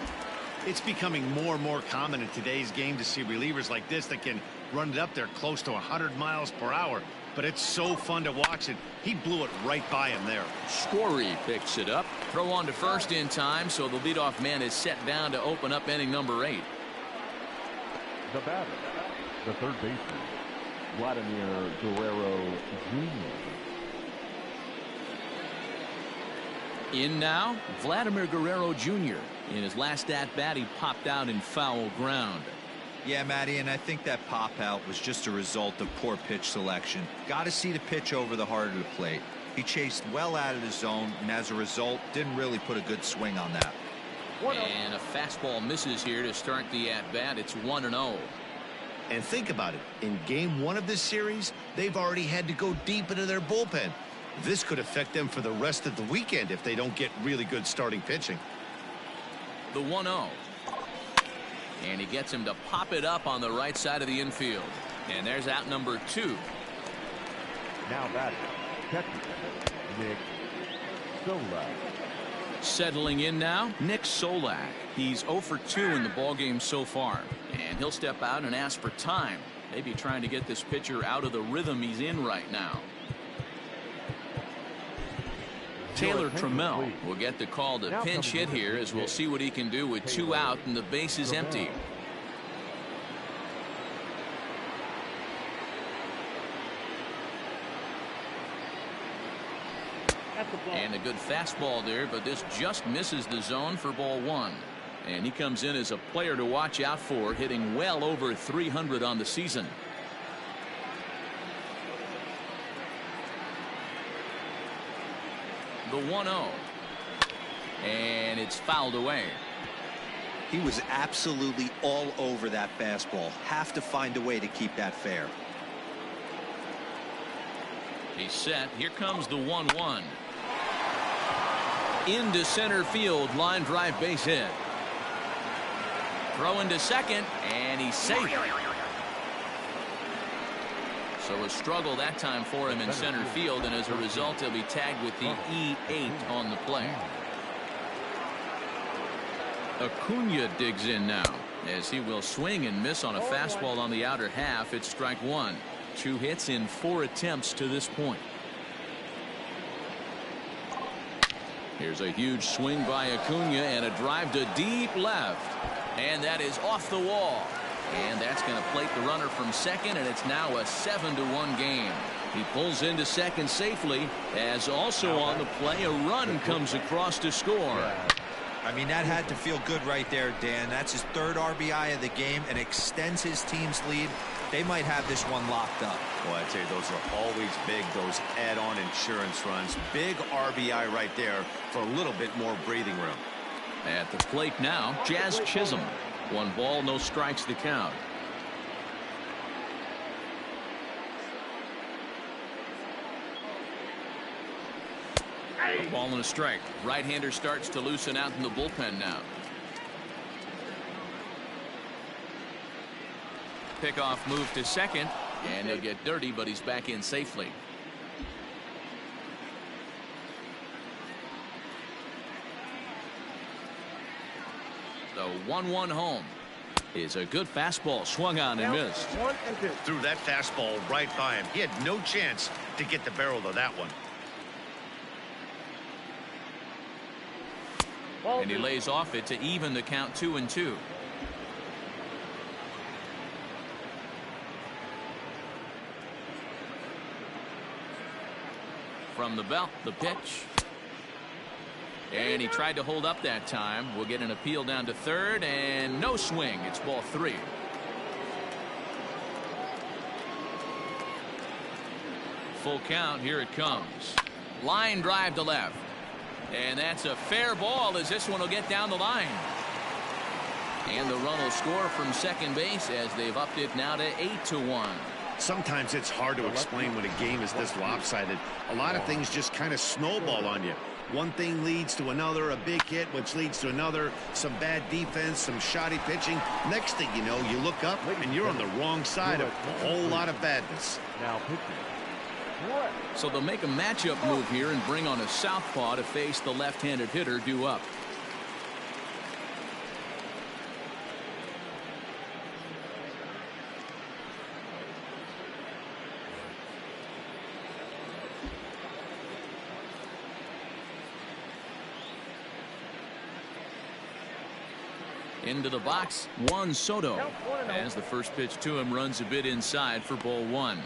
It's becoming more and more common in today's game to see relievers like this that can run it up there close to 100 miles per hour. But it's so fun to watch it. He blew it right by him there. Story picks it up. Throw on to first in time, so the leadoff man is set down to open up inning number 8. The batter, the third baseman, Vladimir Guerrero Jr. In now, Vladimir Guerrero Jr. In his last at-bat, he popped out in foul ground. Yeah, Matty, and I think that pop-out was just a result of poor pitch selection. Got to see the pitch over the heart of the plate. He chased well out of the zone, and as a result, didn't really put a good swing on that. And a fastball misses here to start the at-bat. It's 1-0. And think about it. In game 1 of this series, they've already had to go deep into their bullpen. This could affect them for the rest of the weekend if they don't get really good starting pitching. The 1-0. And he gets him to pop it up on the right side of the infield. And there's out number 2. Now batting, catcher, Nick Solak. Settling in now, Nick Solak. He's 0 for 2 in the ballgame so far. And he'll step out and ask for time. Maybe trying to get this pitcher out of the rhythm he's in right now. Taylor Trammell will get the call to pinch hit here as we'll see what he can do with 2 out and the base is empty. And a good fastball there, but this just misses the zone for ball 1. And he comes in as a player to watch out for, hitting well over 300 on the season. The 1-0. And it's fouled away. He was absolutely all over that fastball. Have to find a way to keep that fair. He's set. Here comes the 1-1. Into center field. Line drive base hit. Throw into second. And he's safe. So a struggle that time for him in center field, and as a result he'll be tagged with the E8 on the play. Acuna digs in now as he will swing and miss on a fastball on the outer half. It's strike 1. 2 hits in 4 attempts to this point. Here's a huge swing by Acuna and a drive to deep left, and that is off the wall. And that's going to plate the runner from second, and it's now a 7-1 game. He pulls into second safely, as also on the play a run comes across to score. I mean, that had to feel good right there, Dan. That's his 3rd RBI of the game and extends his team's lead. They might have this one locked up. Well, I'd say those are always big, those add-on insurance runs. Big RBI right there for a little bit more breathing room. At the plate now, Jazz Chisholm. 1 ball, no strikes the count. A ball and a strike. Right-hander starts to loosen out in the bullpen now. Pickoff move to second, and he'll get dirty, but he's back in safely. So 1-1 home. is a good fastball swung on and missed. Threw that fastball right by him. He had no chance to get the barrel of that one. And he lays off it to even the count 2-2. From the belt, the pitch. And he tried to hold up that time. We'll get an appeal down to third, and no swing. It's ball 3. Full count. Here it comes. Line drive to left. And that's a fair ball as this one will get down the line. And the run will score from second base as they've upped it now to 8-1. Sometimes it's hard to explain when a game is this lopsided. A lot of things just kind of snowball on you. One thing leads to another, a big hit, which leads to another, some bad defense, some shoddy pitching. Next thing you know, you look up and you're on the wrong side of a whole lot of badness. Now pitching. So they'll make a matchup move here and bring on a southpaw to face the left-handed hitter due up. Into the box, Juan Soto. As the first pitch to him runs a bit inside for ball 1.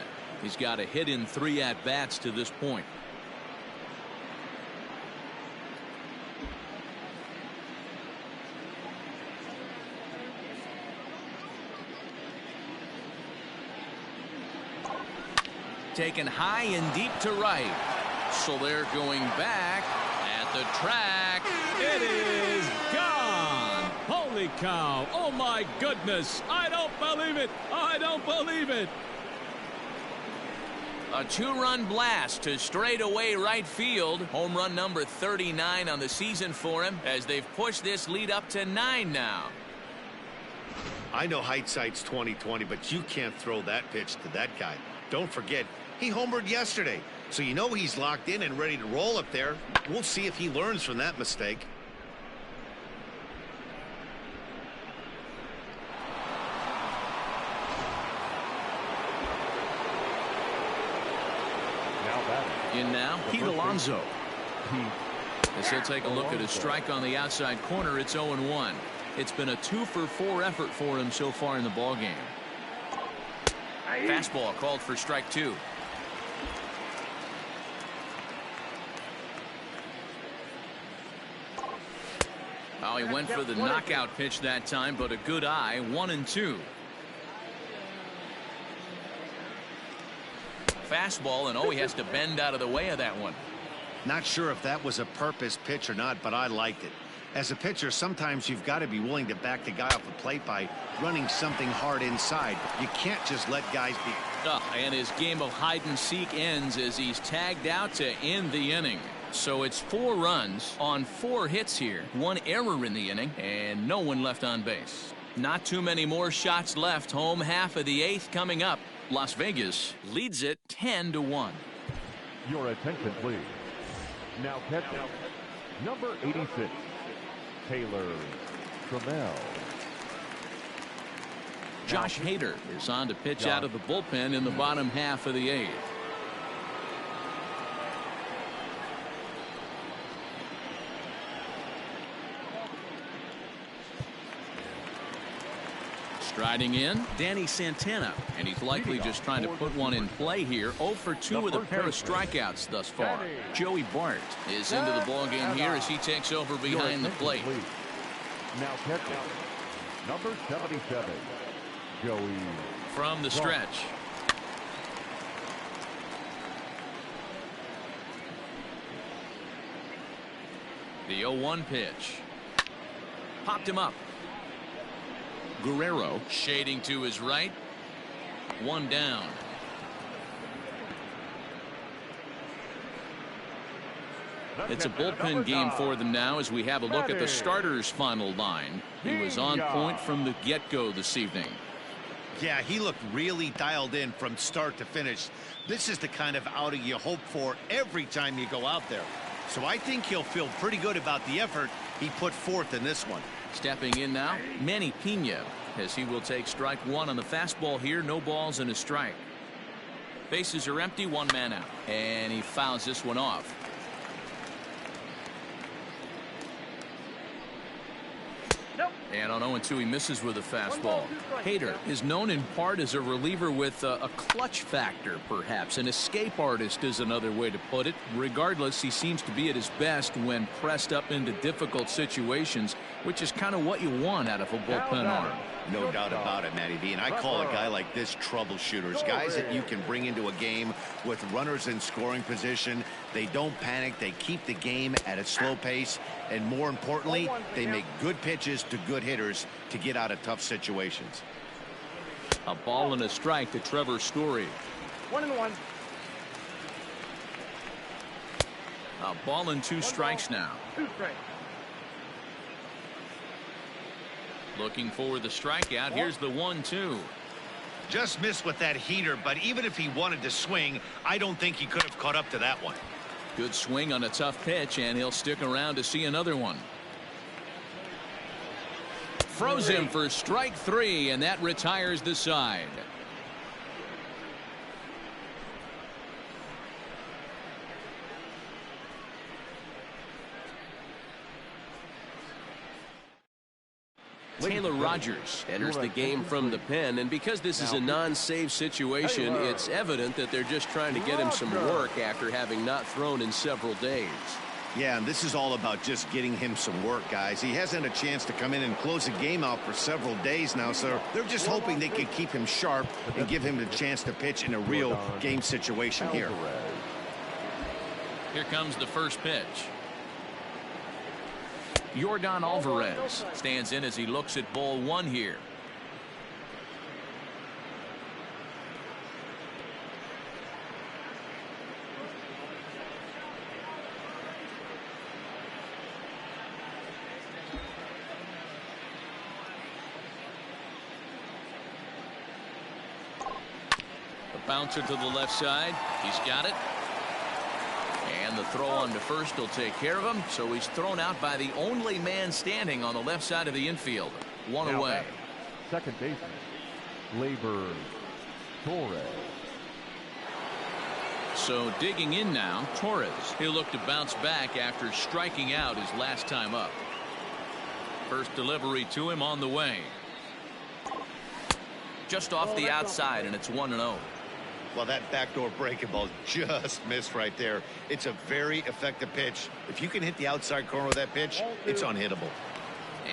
He's got a hit in 3 at-bats to this point. Taken high and deep to right. So they're going back at the track. It is gone. Holy cow. Oh, my goodness. I don't believe it. I don't believe it. A 2-run blast to straightaway right field. Home run number 39 on the season for him as they've pushed this lead up to 9 now. I know hindsight's 20/20, but you can't throw that pitch to that guy. Don't forget, he homered yesterday, so you know he's locked in and ready to roll up there. We'll see if he learns from that mistake. In now, Pete Alonso. As he'll take a look at his strike on the outside corner, it's 0-1. It's been a 2-for-4 effort for him so far in the ballgame. Fastball called for strike 2. Oh, he went for the knockout pitch that time, but a good eye. 1-2. Fastball, and oh, he has to bend out of the way of that one. Not sure if that was a purpose pitch or not, but I liked it. As a pitcher, sometimes you've got to be willing to back the guy off the plate by running something hard inside. You can't just let guys be. And his game of hide and seek ends as he's tagged out to end the inning. So it's 4 runs on 4 hits here. 1 error in the inning and no one left on base. Not too many more shots left. Home half of the 8th coming up. Las Vegas leads it 10-1. Your attention, please. Now catching number 86, Taylor Trammell. Josh Hader is on to pitch out of the bullpen in the bottom half of the 8th. Striding in, Danny Santana, and he's likely just trying to put one in play here. 0 for 2 with a pair of strikeouts thus far. Joey Bart is into the ballgame here as he takes over behind the plate. Now catching number 77, Joey. From the stretch. The 0-1 pitch. Popped him up. Guerrero shading to his right. 1 down. It's a bullpen game for them now as we have a look at the starters' final line. He was on point from the get-go this evening. Yeah, he looked really dialed in from start to finish. This is the kind of outing you hope for every time you go out there. So I think he'll feel pretty good about the effort he put forth in this one. Stepping in now, Manny Pena. as he will take strike one on the fastball here. No balls and a strike. Bases are empty, one man out, and he fouls this one off. And on 0-2 he misses with a fastball. Hader is known in part as a reliever with a clutch factor, perhaps. An escape artist is another way to put it. Regardless, he seems to be at his best when pressed up into difficult situations, which is kind of what you want out of a bullpen arm. No doubt about it, Matty V. And I call a guy like this troubleshooters. Guys that you can bring into a game with runners in scoring position. They don't panic. They keep the game at a slow pace. And more importantly, they make good pitches to good hitters to get out of tough situations. A ball and a strike to Trevor Story. 1-1. A ball and 2 strikes now. 2 strikes. Looking for the strikeout. Here's the 1-2. Just missed with that heater, but even if he wanted to swing, I don't think he could have caught up to that one. Good swing on a tough pitch, and he'll stick around to see another one. Froze him for strike 3, and that retires the side. Taylor Rogers enters the game from the pen, and because this is a non-save situation, it's evident that they're just trying to get him some work after having not thrown in several days. Yeah, and this is all about just getting him some work, guys. He hasn't had a chance to come in and close the game out for several days now, so they're just hoping they can keep him sharp and give him the chance to pitch in a real game situation here. Here comes the first pitch. Yordan Alvarez stands in as he looks at ball 1 here. The bouncer to the left side. He's got it. And the throw on to first will take care of him. So he's thrown out by the only man standing on the left side of the infield. One away. Second baseman, Labor Torres. So digging in now, Torres. He'll look to bounce back after striking out his last time up. First delivery to him on the way. Just off the outside, and it's 1-0. Well, that backdoor breaking ball just missed right there. It's a very effective pitch. If you can hit the outside corner of that pitch, it's unhittable.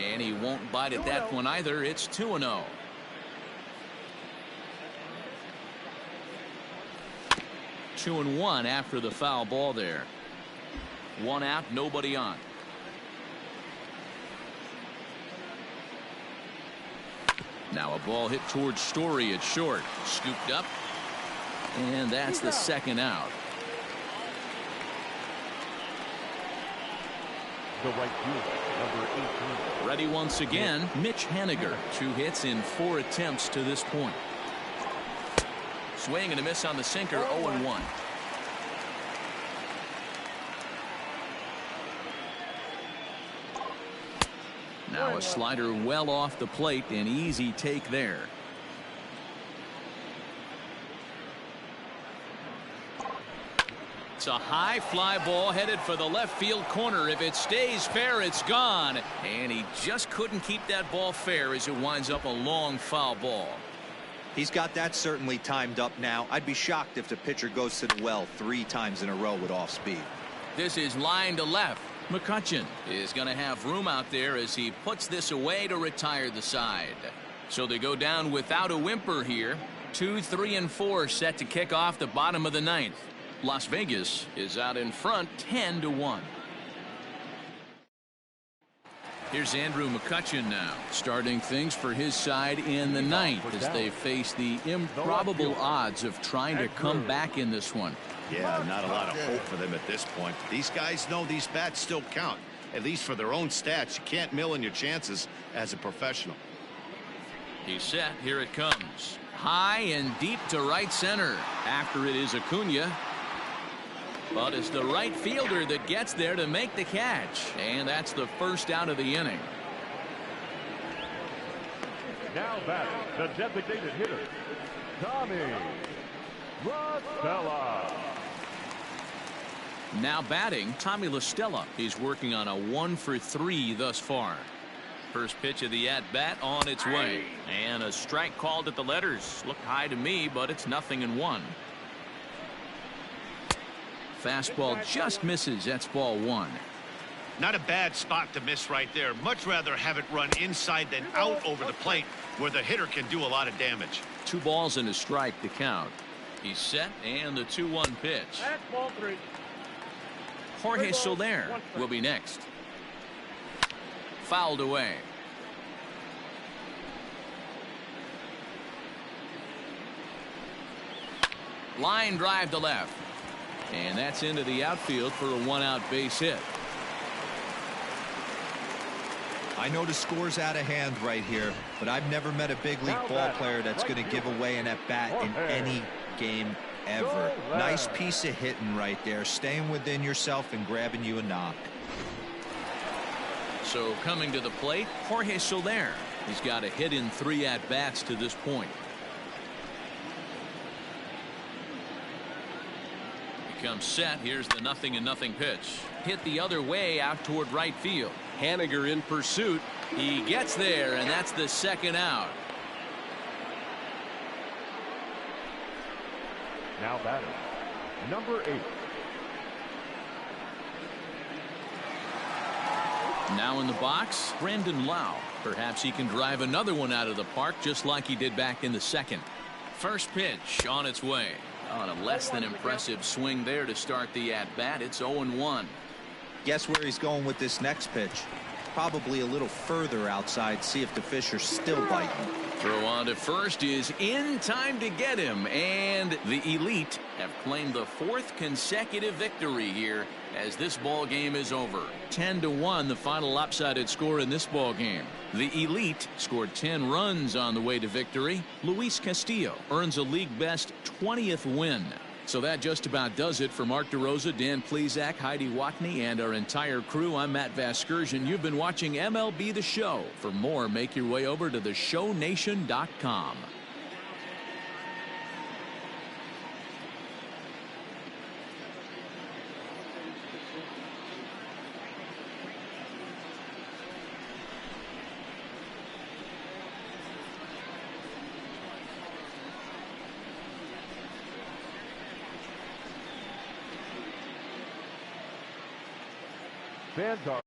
And he won't bite at that one either. It's 2-0. Two and 1 after the foul ball there. 1 out, nobody on. Now a ball hit towards Story at short. Scooped up. And that's the second out. The right fielder, number 18. Ready once again, Mitch Haniger. 2 hits in 4 attempts to this point. Swing and a miss on the sinker, 0-1. Now a slider well off the plate, an easy take there. It's a high fly ball headed for the left field corner. If it stays fair, it's gone. And he just couldn't keep that ball fair as it winds up a long foul ball. He's got that certainly timed up now. I'd be shocked if the pitcher goes to the well 3 times in a row with off speed. This is line to left. McCutchen is going to have room out there as he puts this away to retire the side. So they go down without a whimper here. 2, 3, and 4 set to kick off the bottom of the 9th. Las Vegas is out in front 10-1. Here's Andrew McCutchen now, starting things for his side in the 9th as they face the improbable odds of trying to come back in this one. Yeah, not a lot of hope for them at this point. These guys know these bats still count, at least for their own stats. You can't mill in your chances as a professional. He's set. Here it comes. High and deep to right center. After it is Acuna. But it's the right fielder that gets there to make the catch. And that's the first out of the inning. Now batting, the designated hitter, Tommy LaStella. Now batting, Tommy LaStella. He's working on a 1-for-3 thus far. First pitch of the at-bat on its way. And a strike called at the letters. Looked high to me, but it's 0-1. Fastball just misses. That's ball 1. Not a bad spot to miss right there. Much rather have it run inside than out over the plate where the hitter can do a lot of damage. 2 balls and a strike to count. He's set, and the 2-1 pitch. That's ball 3. Jorge Soler will be next. Fouled away. Line drive to left. And that's into the outfield for a 1-out base hit. I know the score's out of hand right here, but I've never met a big league ball player that's going to give away an at-bat in any game ever. Nice piece of hitting right there, staying within yourself and grabbing you a knock. So coming to the plate, Jorge Soler. He's got a hit in 3 at-bats to this point. He comes set. Here's the 0-0 pitch. Hit the other way out toward right field. Haniger in pursuit. He gets there, and that's the 2nd out. Now batting, number 8. Now in the box, Brandon Lau. Perhaps he can drive another one out of the park just like he did back in the 2nd. First pitch on its way. On a less than impressive swing there to start the at-bat. It's 0-1. Guess where he's going with this next pitch? Probably a little further outside. See if the fish are still biting. Throw on to first is in time to get him, and the Elite have claimed the 4th consecutive victory here as this ball game is over. 10-1 the final lopsided score in this ball game. The Elite scored 10 runs on the way to victory. Luis Castillo earns a league best 20th win. So that just about does it for Mark DeRosa, Dan Plesac, Heidi Watney, and our entire crew. I'm Matt Vasgersian. You've been watching MLB The Show. For more, make your way over to theshownation.com. Fans are